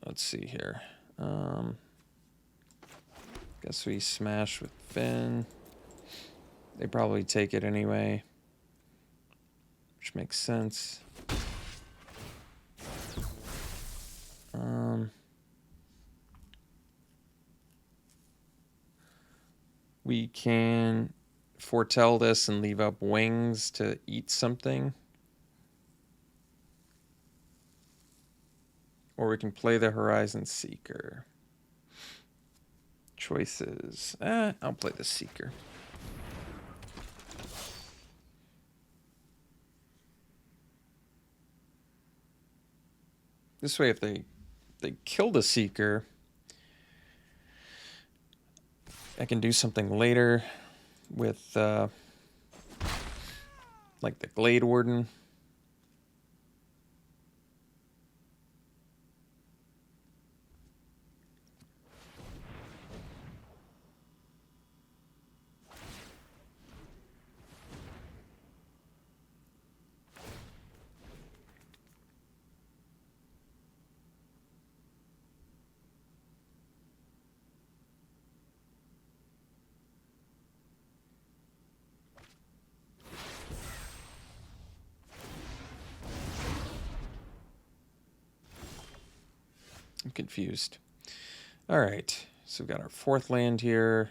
Let's see here. Guess we smash with Finn. They probably take it anyway, which makes sense. We can foretell this and leave up wings to eat something. Or we can play the Horizon Seeker. Choices. I'll play the Seeker. This way, if they kill the Seeker, I can do something later with like the Glade Warden. I'm confused. All right, so we've got our 4th land here.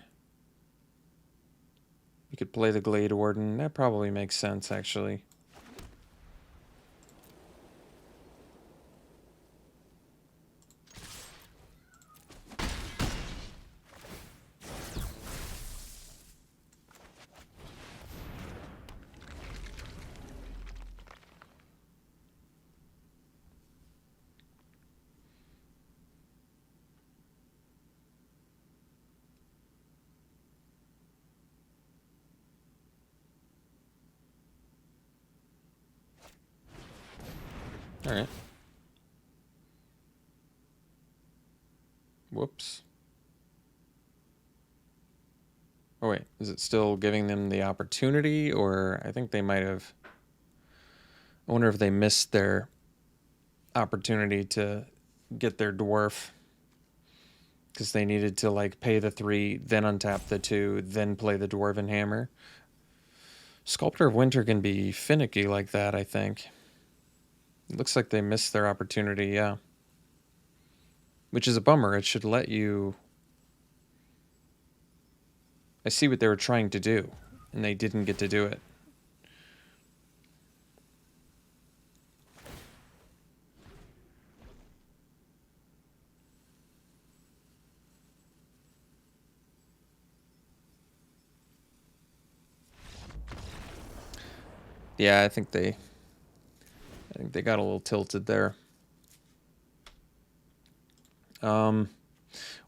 We could play the Glade Warden. That probably makes sense, actually. All right. Whoops. Oh, wait. Is it still giving them the opportunity? Or I think they might have... I wonder if they missed their opportunity to get their dwarf. Because they needed to, like, pay the 3, then untap the 2, then play the Dwarven Hammer. Sculptor of Winter can be finicky like that, I think. It looks like they missed their opportunity, yeah. Which is a bummer. It should let you... I see what they were trying to do, and they didn't get to do it. Yeah, I think they got a little tilted there.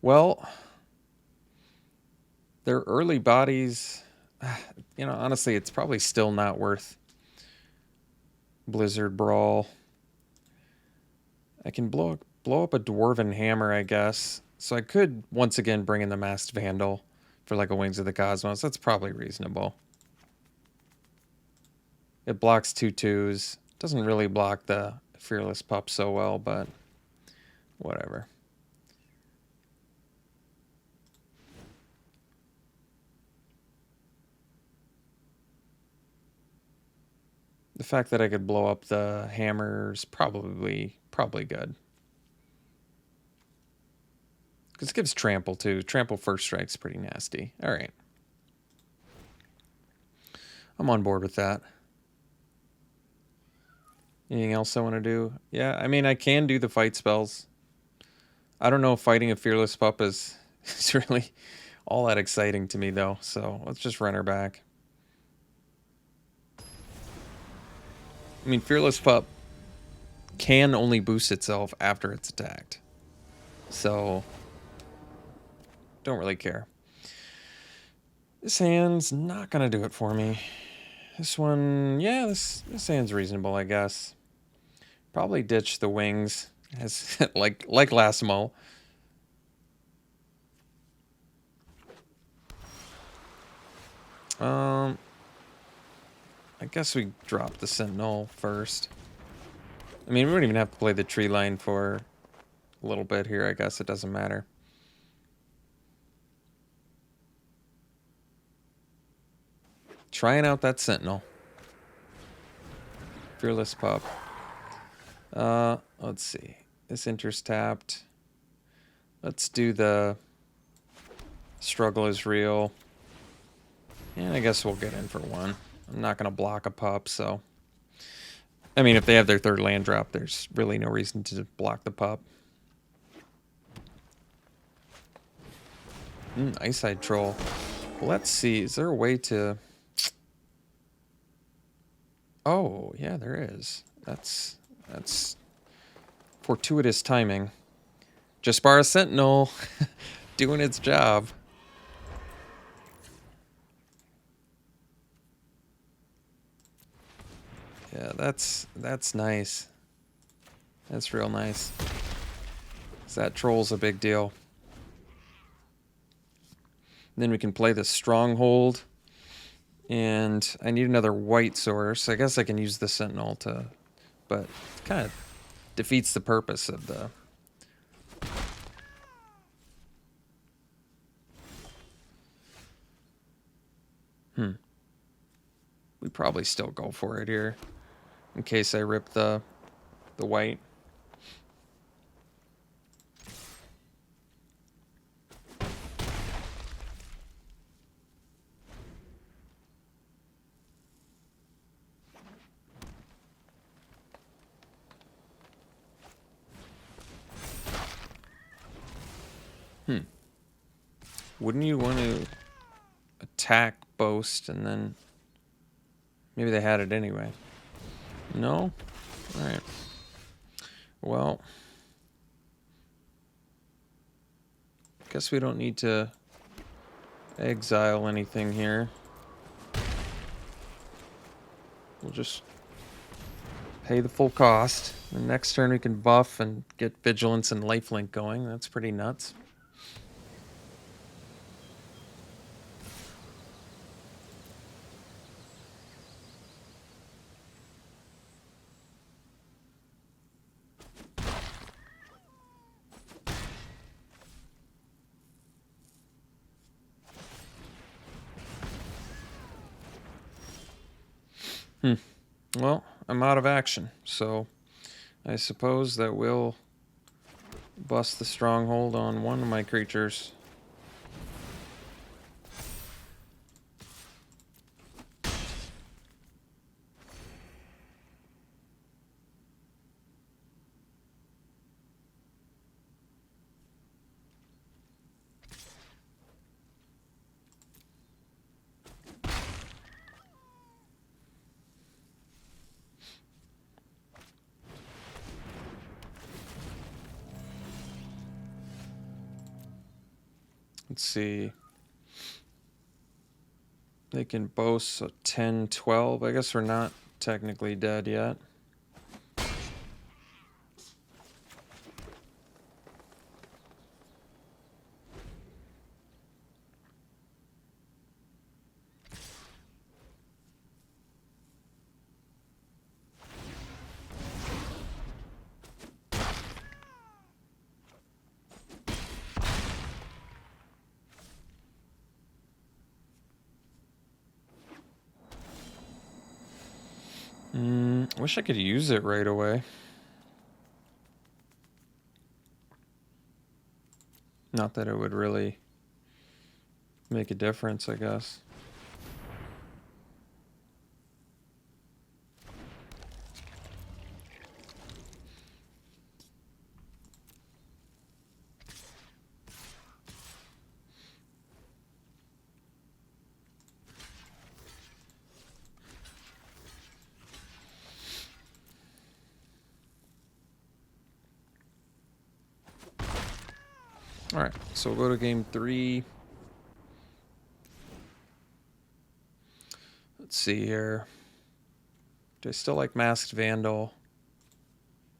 Well, their early bodies, you know, honestly, it's probably still not worth Blizzard Brawl. I can blow up a Dwarven Hammer, I guess. So I could once again bring in the Masked Vandal for like a Wings of the Cosmos. That's probably reasonable. It blocks 2/2s. Doesn't really block the Fearless Pup so well, but whatever. The fact that I could blow up the hammers probably good. Because it gives trample too. Trample first strike's pretty nasty. All right. I'm on board with that. Anything else I want to do? Yeah, I mean, I can do the fight spells. I don't know if fighting a Fearless Pup is really all that exciting to me, though. So let's just run her back. I mean, Fearless Pup can only boost itself after it's attacked. So, don't really care. This hand's not going to do it for me. This one, yeah, this hand's reasonable, I guess. Probably ditch the wings as like last mo. I guess we drop the Sentinel first. I mean, we don't even have to play the tree line for a little bit here. I guess it doesn't matter. Trying out that Sentinel. Fearless Pup. Let's see. This enters tapped. Let's do the struggle is real. And I guess we'll get in for one. I'm not going to block a pup, so... I mean, if they have their third land drop, there's really no reason to block the pup. Ice-Side Troll. Let's see. Is there a way to... Oh, yeah, there is. That's fortuitous timing. Jaspara Sentinel doing its job. Yeah, that's nice. That's real nice. 'Cause that troll's a big deal. And then we can play the Stronghold. And I need another white source. I guess I can use the Sentinel to... But it kind of defeats the purpose of the... We probably still go for it here. In case I rip the white. Wouldn't you want to attack Boast and then... Maybe they had it anyway. No? Alright. Well... Guess we don't need to exile anything here. We'll just pay the full cost. The next turn we can buff and get Vigilance and Lifelink going. That's pretty nuts. Well, I'm out of action, so I suppose that we'll bust the Stronghold on one of my creatures. Let's see. They can boast a 10, 12. I guess we're not technically dead yet. Wish I could use it right away. Not that it would really make a difference, I guess. Alright, so we'll go to game 3. Let's see here. Do I still like Masked Vandal?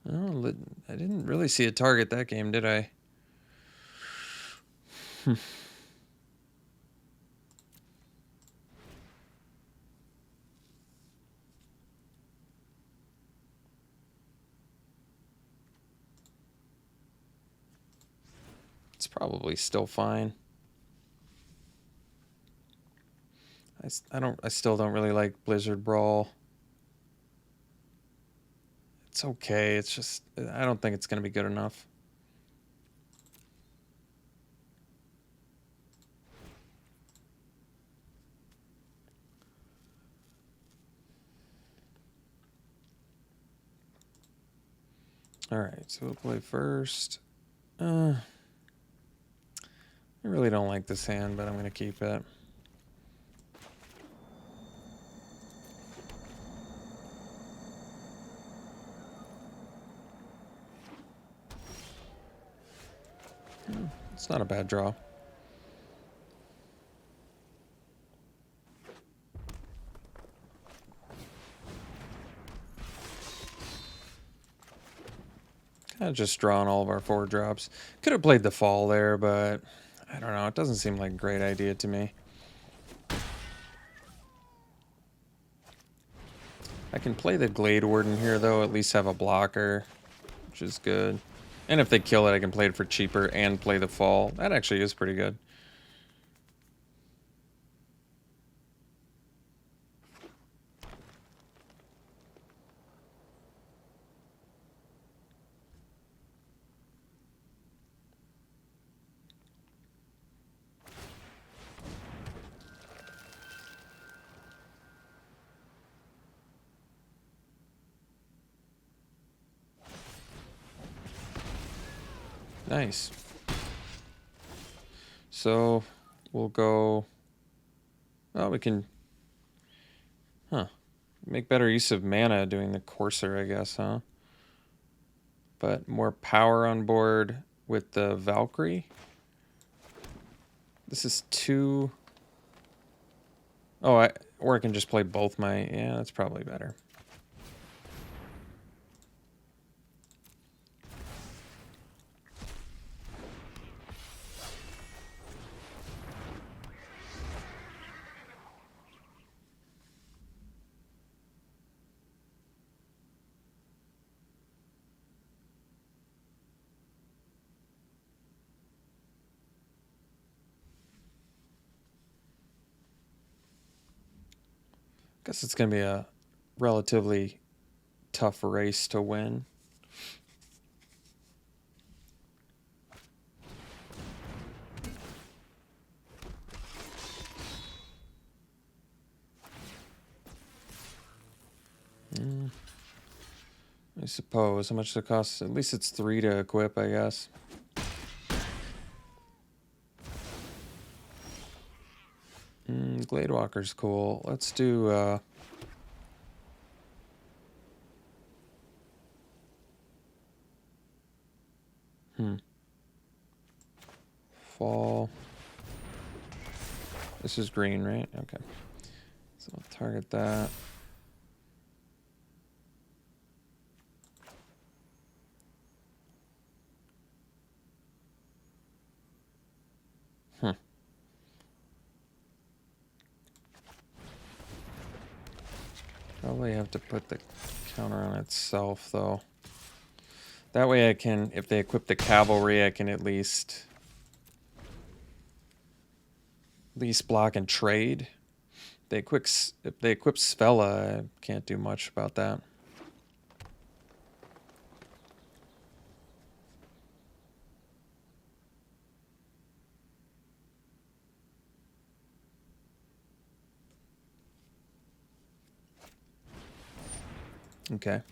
Oh, I didn't really see a target that game, did I? It's probably still fine. I still don't really like Blizzard Brawl. It's okay. It's just I don't think it's going to be good enough. All right, so we'll play first. I really don't like this hand, but I'm going to keep it. It's not a bad draw. Kind of just drawing all of our 4-drops. Could have played the fall there, but I don't know. It doesn't seem like a great idea to me. I can play the Glade Warden here, though. At least have a blocker, which is good. And if they kill it, I can play it for cheaper and play the fall. That actually is pretty good. Nice. So we'll go. Oh, we can. Make better use of mana doing the Courser, I guess, huh? But more power on board with the Valkyrie. This is 2. Oh, or I can just play both my. Yeah, that's probably better. Guess it's going to be a relatively tough race to win. I suppose. How much does it cost? At least it's 3 to equip, I guess. Gladewalker's cool. Let's do... Fall. This is green, right? Okay. So I'll target that. Probably have to put the counter on itself, though. That way I can, if they equip the cavalry, I can at least block and trade. If they equip Svella, I can't do much about that. Okay.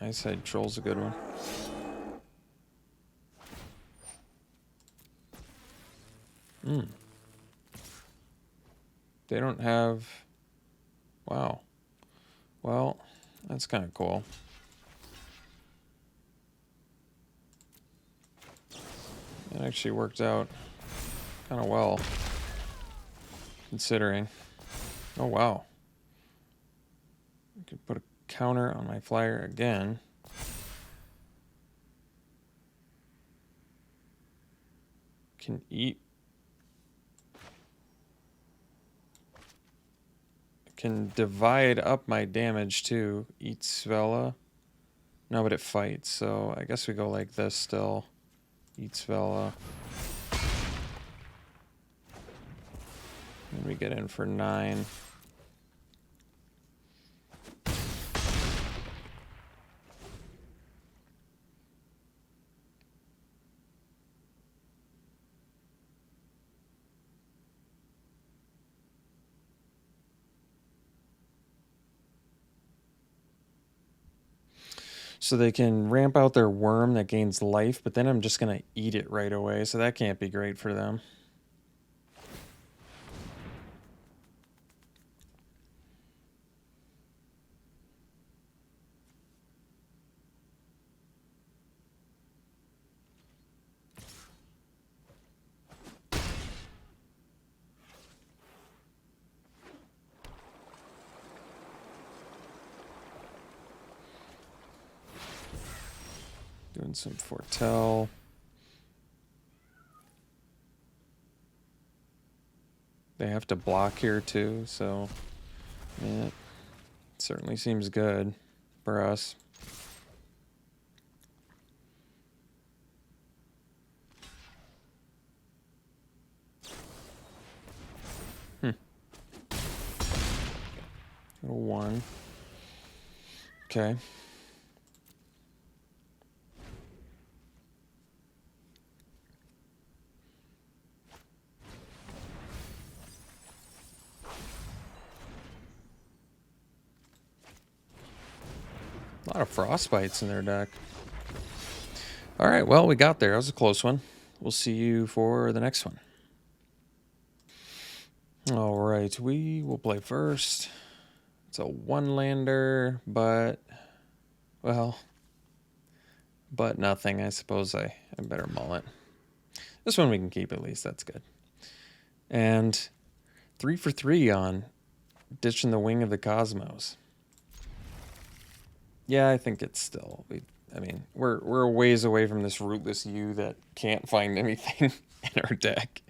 Eyesight Troll's a good one. Hmm. They don't have... Wow. Well, that's kind of cool. It actually worked out kind of well, considering. Oh, wow. I could put a counter on my flyer again. Can eat. Can divide up my damage too. Eat Svella. No, but it fights, so I guess we go like this still. Eat Svella. And we get in for 9. So they can ramp out their worm that gains life, but then I'm just going to eat it right away, so that can't be great for them. Doing some foretell. They have to block here too, so yeah, it certainly seems good for us. Little 1. Okay. A lot of frostbites in their deck. All right, well, we got there. That was a close one. We'll see you for the next one. All right, we will play first. It's a 1-lander, but, well, but nothing. I suppose I better mull it. This one we can keep at least. That's good. And 3 for 3 on ditching the Wing of the Cosmos. Yeah, I think it's still... I mean, we're a ways away from this Rootless U that can't find anything in our deck.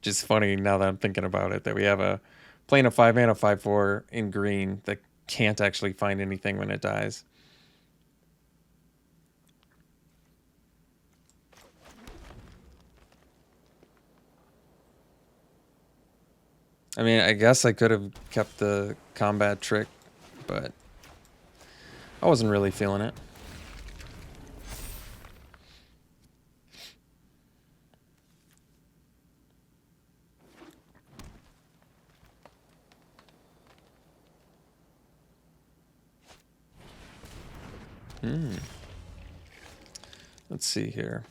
Just funny now that I'm thinking about it, that we have a playing a 5-mana 5/4 in green that can't actually find anything when it dies. I mean, I guess I could have kept the combat trick, but I wasn't really feeling it. Let's see here.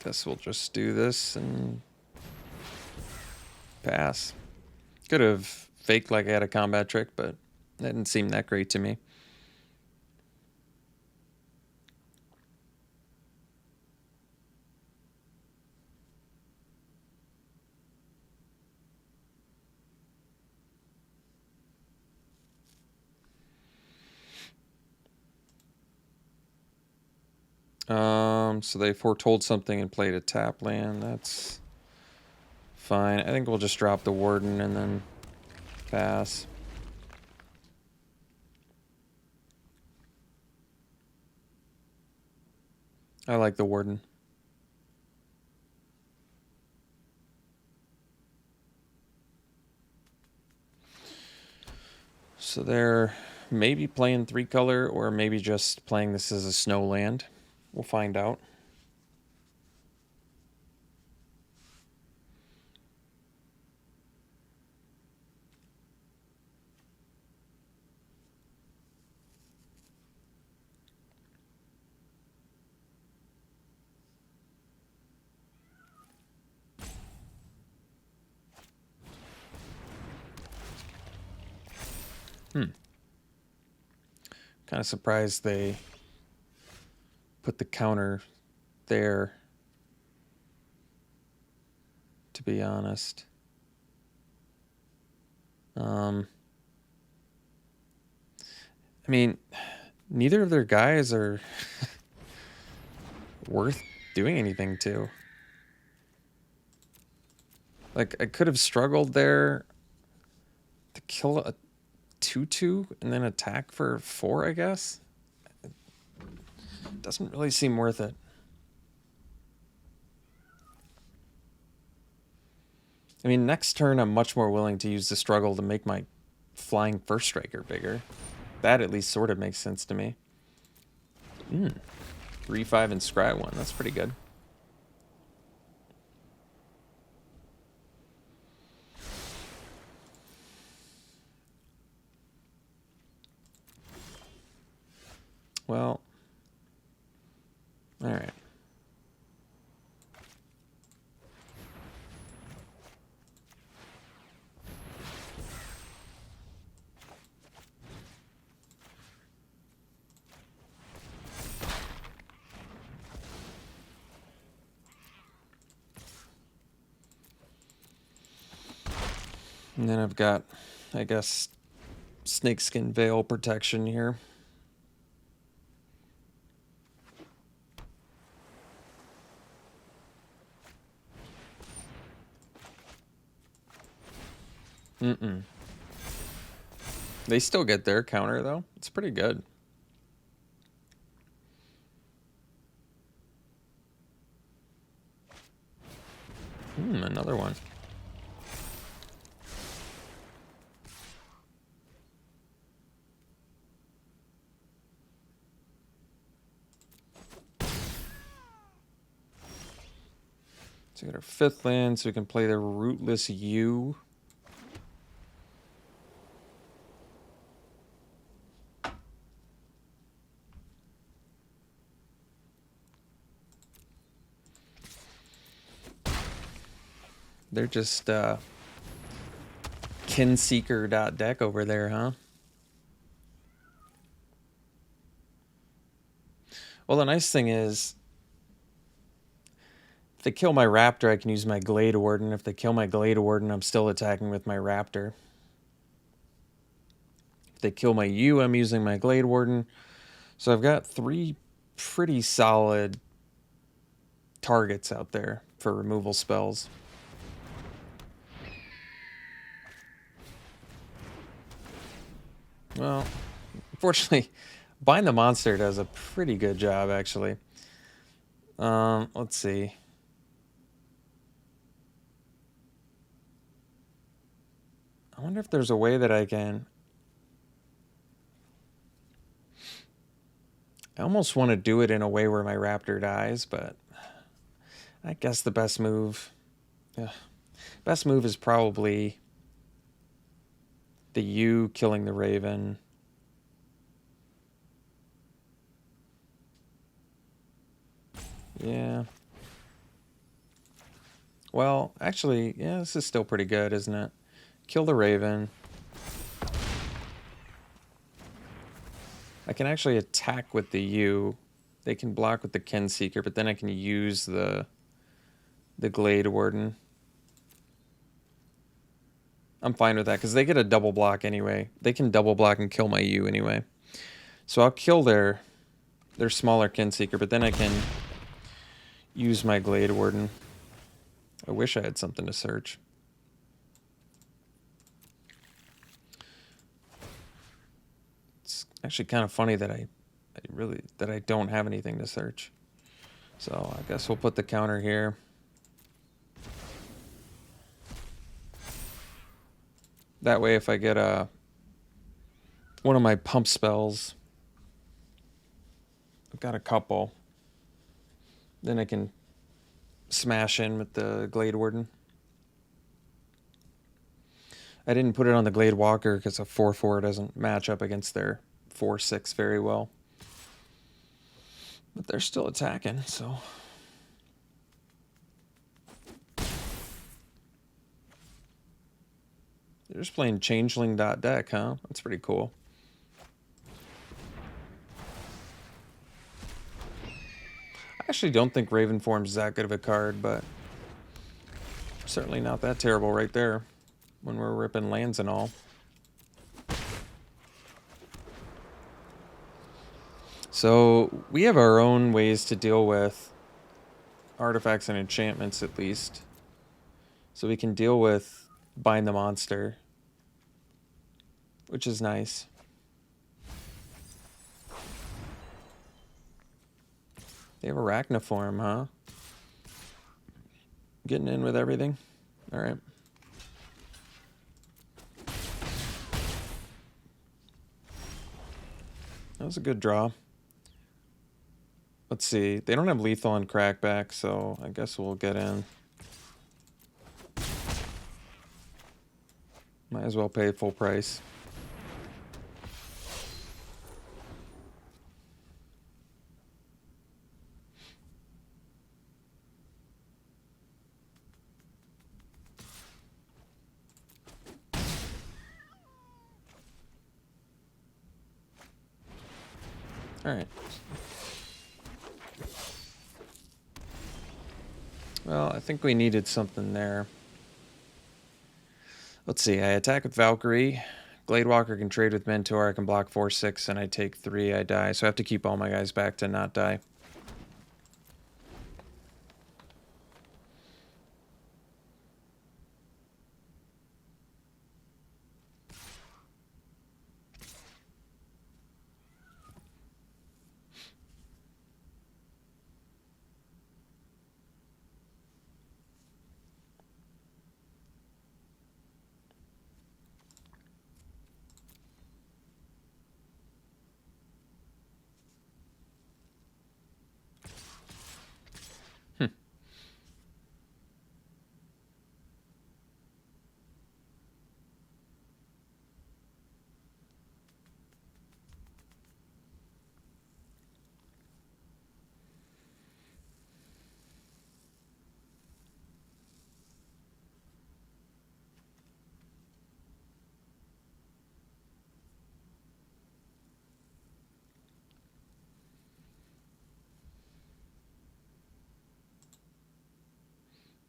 Guess we'll just do this and pass. Could have faked like I had a combat trick, but that didn't seem that great to me. So they foretold something and played a tap land. That's fine. I think we'll just drop the Warden and then pass. I like the Warden. So they're maybe playing 3-color or maybe just playing this as a snow land. We'll find out. Kind of surprised they put the counter there, to be honest. I mean, neither of their guys are worth doing anything to. Like, I could have struggled there to kill a 2/2 and then attack for 4, I guess. It doesn't really seem worth it. I mean, next turn I'm much more willing to use the struggle to make my flying first striker bigger. That at least sort of makes sense to me. 3/5 and scry 1. That's pretty good. Well, all right. And then I've got, I guess, snakeskin veil protection here. They still get their counter, though. It's pretty good. Another one. So we got our 5th land, so we can play the Rootless U. They're just Kinseeker.deck over there, huh? Well, the nice thing is, if they kill my Raptor, I can use my Glade Warden. If they kill my Glade Warden, I'm still attacking with my Raptor. If they kill my U, I'm using my Glade Warden. So I've got 3 pretty solid targets out there for removal spells. Well, unfortunately, Bind the Monster does a pretty good job, actually. Let's see. I wonder if there's a way that I can... I almost want to do it in a way where my Raptor dies, but I guess the best move... best move is probably the U killing the Raven. Yeah. Well, actually, yeah, this is still pretty good, isn't it? Kill the Raven. I can actually attack with the U. They can block with the Kinseeker, but then I can use the Glade Warden. I'm fine with that, because they get a double block anyway. They can double block and kill my U anyway. So I'll kill their smaller Kinseeker, but then I can use my Glade Warden. I wish I had something to search. It's actually kind of funny that I don't have anything to search. So I guess we'll put the counter here. That way, if I get one of my pump spells, I've got a couple, then I can smash in with the Glade Warden. I didn't put it on the Glade Walker because a 4/4 doesn't match up against their 4/6 very well. But they're still attacking, so... They're just playing changeling.deck, huh? That's pretty cool. I actually don't think Raven Form's that good of a card, but certainly not that terrible right there when we're ripping lands and all. So we have our own ways to deal with artifacts and enchantments, at least. So we can deal with Bind the Monster, which is nice. They have Arachniform, huh? Getting in with everything. All right. That was a good draw. Let's see. They don't have lethal and crackback, so I guess we'll get in. Might as well pay full price. All right. Well, I think we needed something there. Let's see. I attack with Valkyrie. Gladewalker can trade with Mentor. I can block 4/6, and I take 3. I die. So I have to keep all my guys back to not die.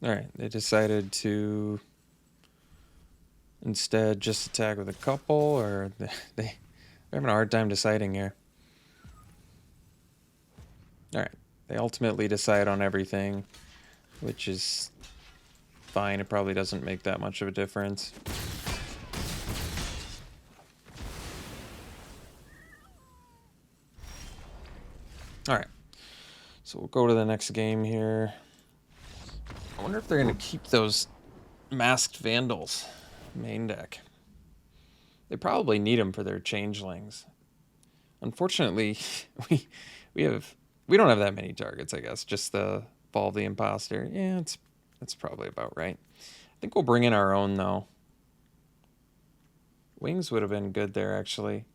All right. They decided to instead just attack with a couple, or they're having a hard time deciding here. All right. They ultimately decide on everything, which is fine. It probably doesn't make that much of a difference. All right. So we'll go to the next game here. I wonder if they're going to keep those Masked Vandals main deck. They probably need them for their changelings. Unfortunately, we don't have that many targets, I guess. Just the Ball of the Imposter. Yeah, that's probably about right. I think we'll bring in our own, though. Wings would have been good there, actually.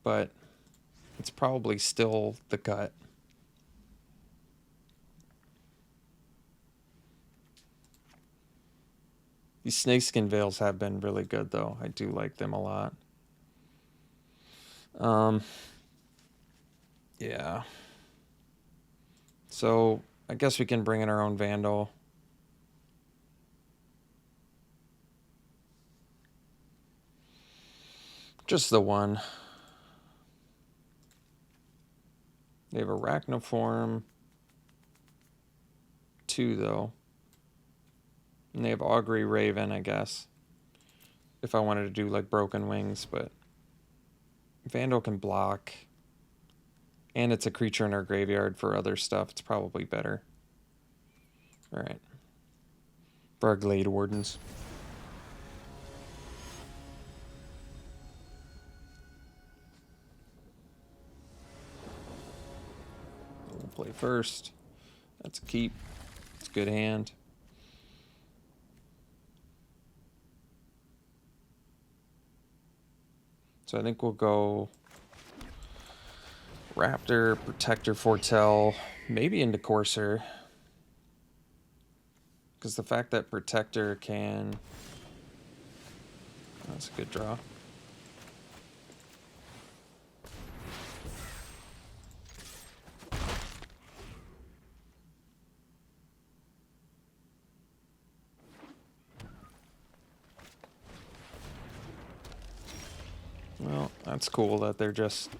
But it's probably still the cut. These Snakeskin Veils have been really good, though. I do like them a lot. Yeah. So I guess we can bring in our own Vandal. Just the one. They have Arachniform. 2, though. And they have Augury Raven, I guess. If I wanted to do, like, Broken Wings, but Vandal can block. And it's a creature in our graveyard for other stuff. It's probably better. Alright. For our Glade Wardens. We'll play first. That's a keep. It's a good hand. So I think we'll go Raptor, Protector, Foretell, maybe into Courser. Because the fact that Protector can That's a good draw. Well, that's cool that they're just...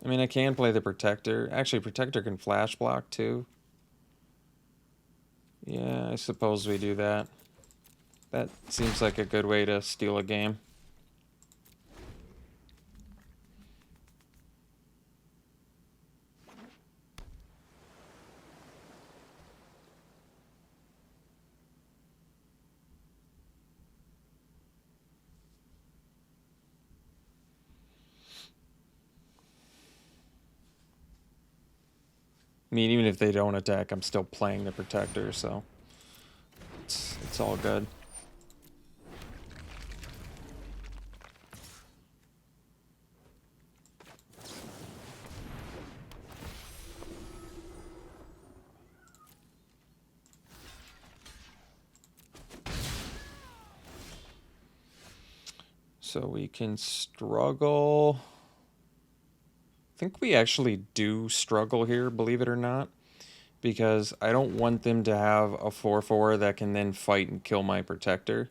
I mean, I can play the Protector. Actually, Protector can flash block too. Yeah, I suppose we do that. That seems like a good way to steal a game. I mean, even if they don't attack, I'm still playing the Protector, so it's all good. So we can struggle. I think we actually do struggle here, believe it or not, because I don't want them to have a 4/4 that can then fight and kill my Protector.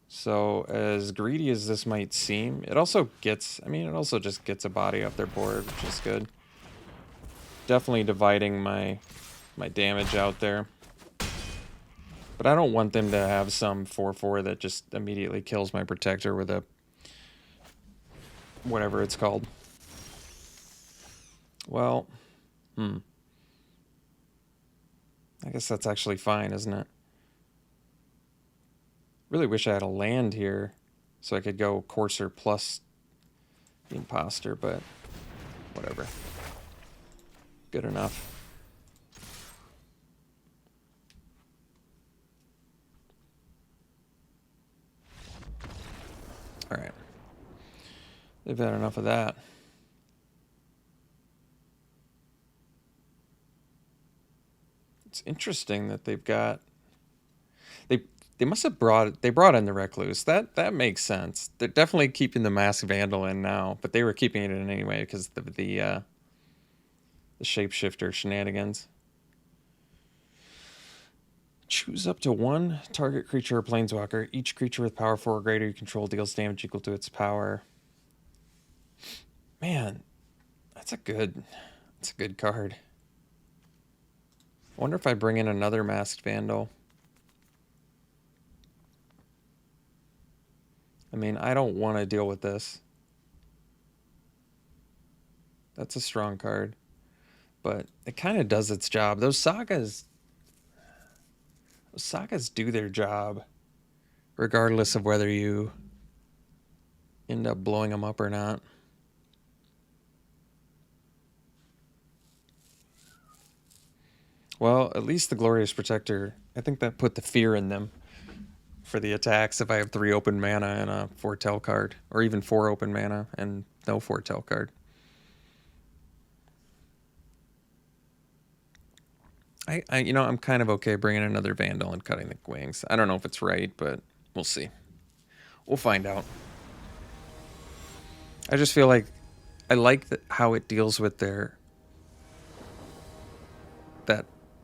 So as greedy as this might seem, it also gets, I mean, it also just gets a body off their board, which is good. Definitely dividing my damage out there. But I don't want them to have some 4/4 that just immediately kills my Protector with a... whatever it's called. Well, I guess that's actually fine, isn't it? Really wish I had a land here so I could go Courser plus the Imposter, but whatever. Good enough. Alright. They've had enough of that. It's interesting that they've got... They must have brought in the Recluse. That makes sense. They're definitely keeping the Mask Vandal in now, but they were keeping it in anyway because of the Shapeshifter shenanigans. Choose up to one target creature or planeswalker. Each creature with power 4 or greater you control deals damage equal to its power. Man, that's a good card. I wonder if I bring in another Masked Vandal. I mean, I don't want to deal with this. That's a strong card. But it kind of does its job. Those sagas do their job, regardless of whether you end up blowing them up or not. Well, at least the Glorious Protector, I think that put the fear in them for the attacks if I have 3 open mana and a Foretell card, or even 4 open mana and no Foretell card. I'm kind of okay bringing another Vandal and cutting the wings. I don't know if it's right, but we'll see. We'll find out. I just feel like I like how it deals with that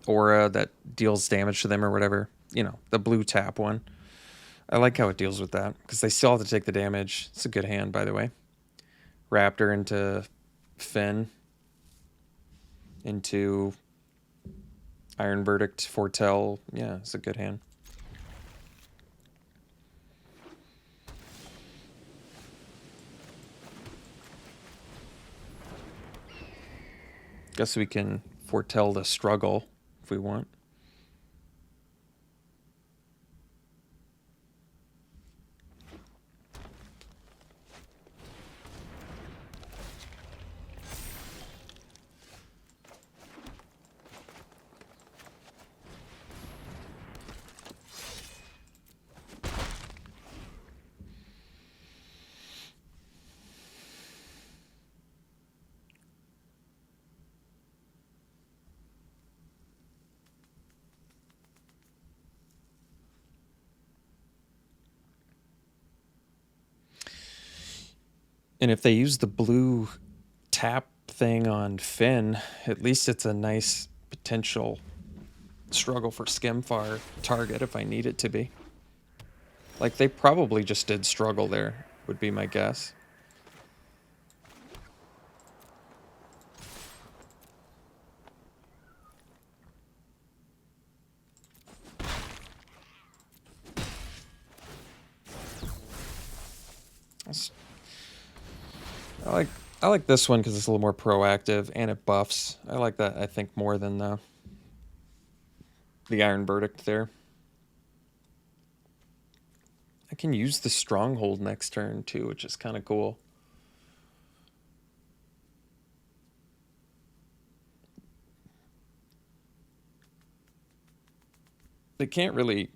aura that deals damage to them or whatever. You know, the blue tap one. I like how it deals with that because they still have to take the damage. It's a good hand, by the way. Raptor into Finn into Iron Verdict, Foretell. Yeah, it's a good hand. Guess we can foretell the struggle if we want. And if they use the blue tap thing on Finn, at least it's a nice potential struggle for Skimfar target if I need it to be. Like, they probably just did struggle there, would be my guess. I like this one because it's a little more proactive and it buffs. I like that, I think, more than the Iron Verdict there. I can use the Stronghold next turn too, which is kind of cool. They can't really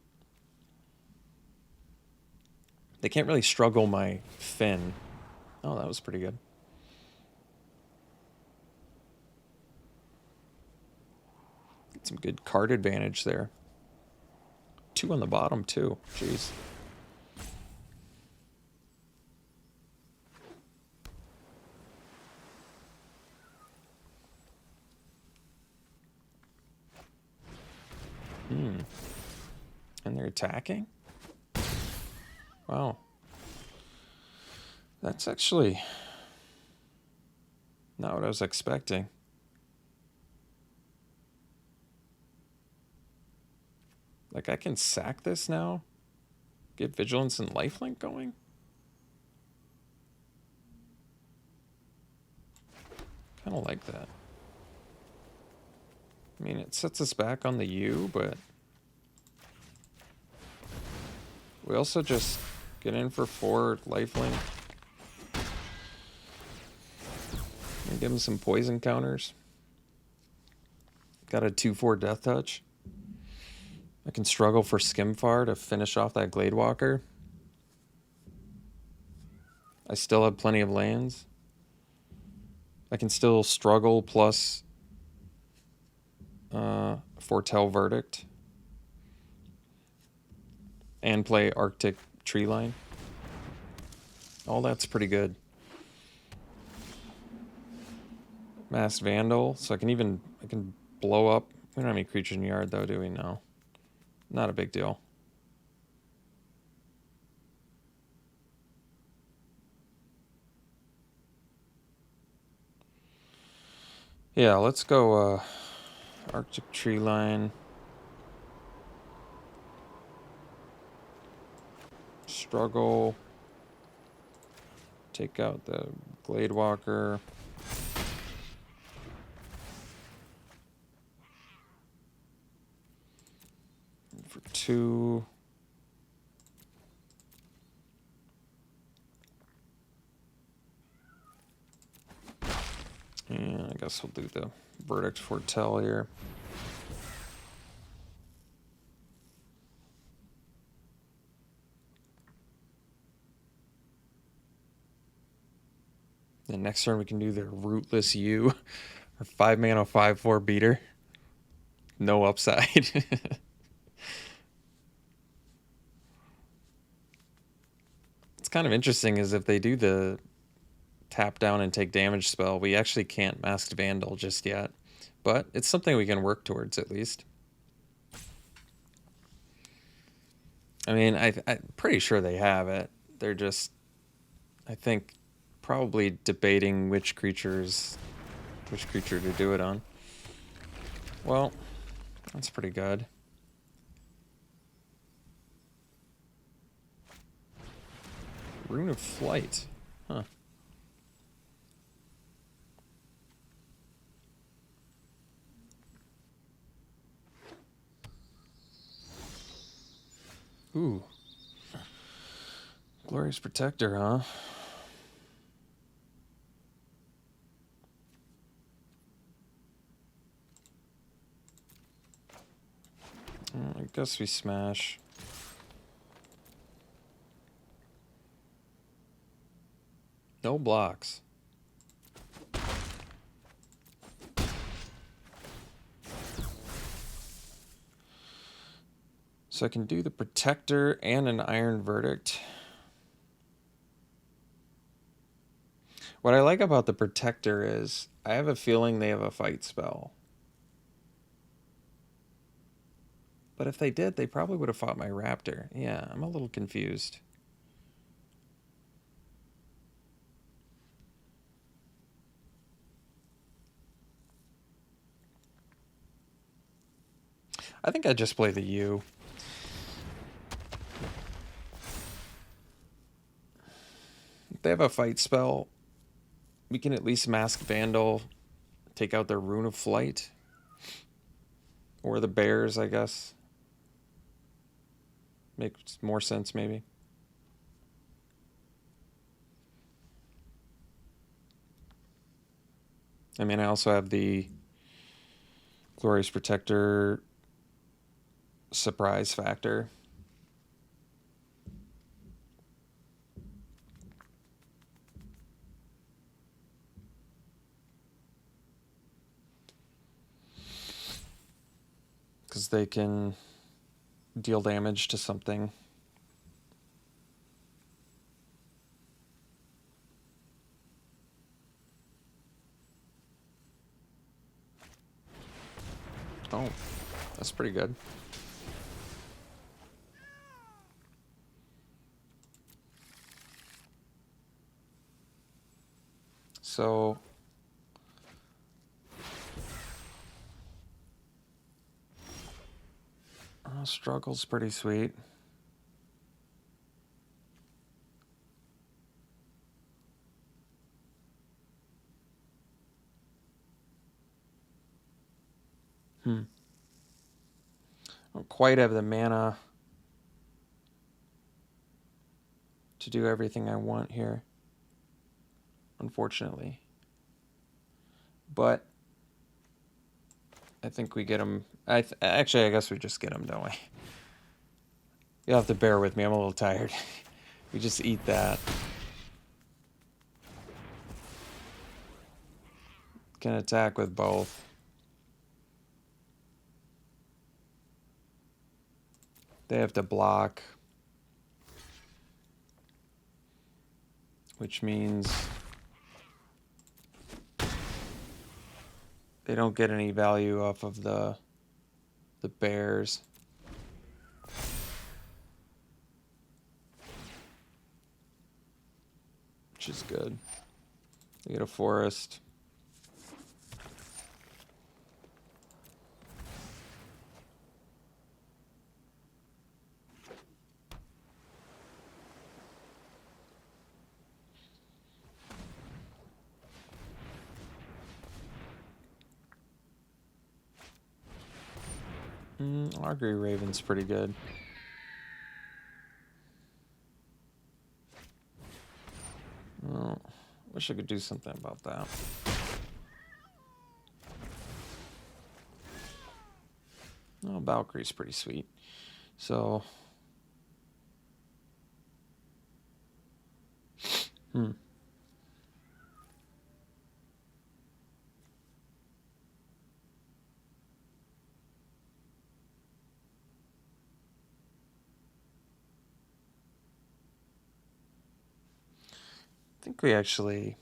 struggle my Finn. Oh, that was pretty good. Get some good card advantage there. 2 on the bottom too. Jeez. And they're attacking? Wow. That's actually not what I was expecting. Like, I can sack this now? Get Vigilance and Lifelink going? Kind of like that. I mean, it sets us back on the U, but we also just get in for 4 lifelink. And give him some poison counters. Got a 2/4 death touch. I can struggle for Skimfar to finish off that Gladewalker. I still have plenty of lands. I can still struggle plus Foretell Verdict. And play Arctic Treeline. All that's pretty good. Masked Vandal, so I can blow up. We don't have any creatures in the yard though, do we? No. Not a big deal. Yeah, let's go Arctic Treeline. Struggle. Take out the Gladewalker. For 2. And I guess we'll do the Verdict Foretell here. And next turn we can do the Rootless U, or 5 mana 5/4 beater. No upside. It's kind of interesting is if they do the tap down and take damage spell, we actually can't Masked Vandal just yet. But it's something we can work towards at least. I mean, I'm pretty sure they have it. They're just, I think, probably debating which creature to do it on. Well, that's pretty good. Rune of Flight. Huh. Ooh. Glorious Protector, huh? I guess we smash. No blocks. So I can do the Protector and an Iron Verdict. What I like about the Protector is I have a feeling they have a fight spell. But if they did, they probably would have fought my Raptor. Yeah, I'm a little confused. I think I'd just play the U. If they have a fight spell, we can at least Mask Vandal, take out their Rune of Flight. Or the Bears, I guess. Makes more sense, maybe. I mean, I also have the Glorious Protector surprise factor. Because they can deal damage to something. Oh, that's pretty good. So Struggle's pretty sweet. I don't quite have the mana to do everything I want here, unfortunately. But I think we get him. Actually, I guess we just get him, don't we? You'll have to bear with me. I'm a little tired. We just eat that. Can attack with both. They have to block, which means they don't get any value off of the bears. Which is good. They get a forest. Augury Raven's pretty good. Well, wish I could do something about that. Oh, Valkyrie's pretty sweet. So, I think we actually...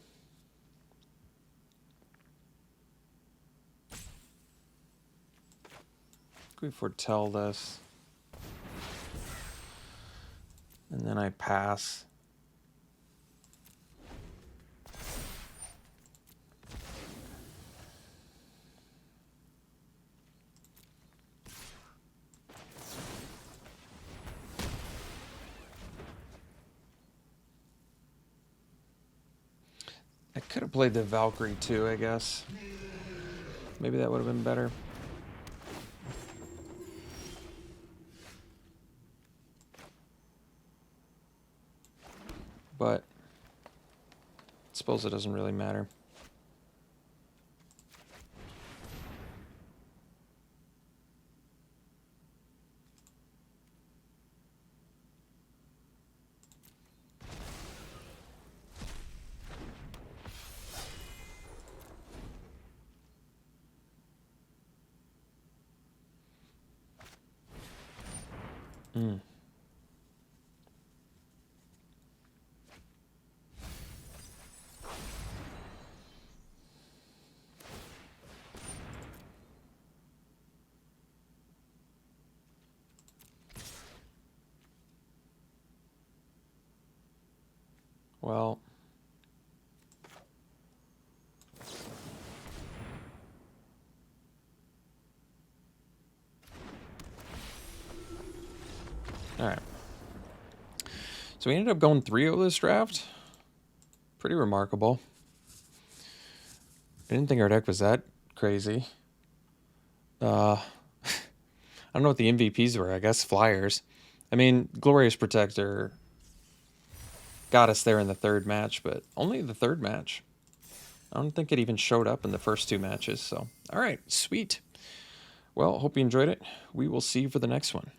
we foretell this. And then I pass. I could have played the Valkyrie too, I guess. Maybe that would have been better. But I suppose it doesn't really matter. Well, all right. So we ended up going 3-0 this draft. Pretty remarkable. I didn't think our deck was that crazy. I don't know what the MVPs were. I guess Flyers. I mean, Glorious Protector got us there in the third match, but only the third match. I don't think it even showed up in the first 2 matches. So, all right, sweet. Well, hope you enjoyed it. We will see you for the next one.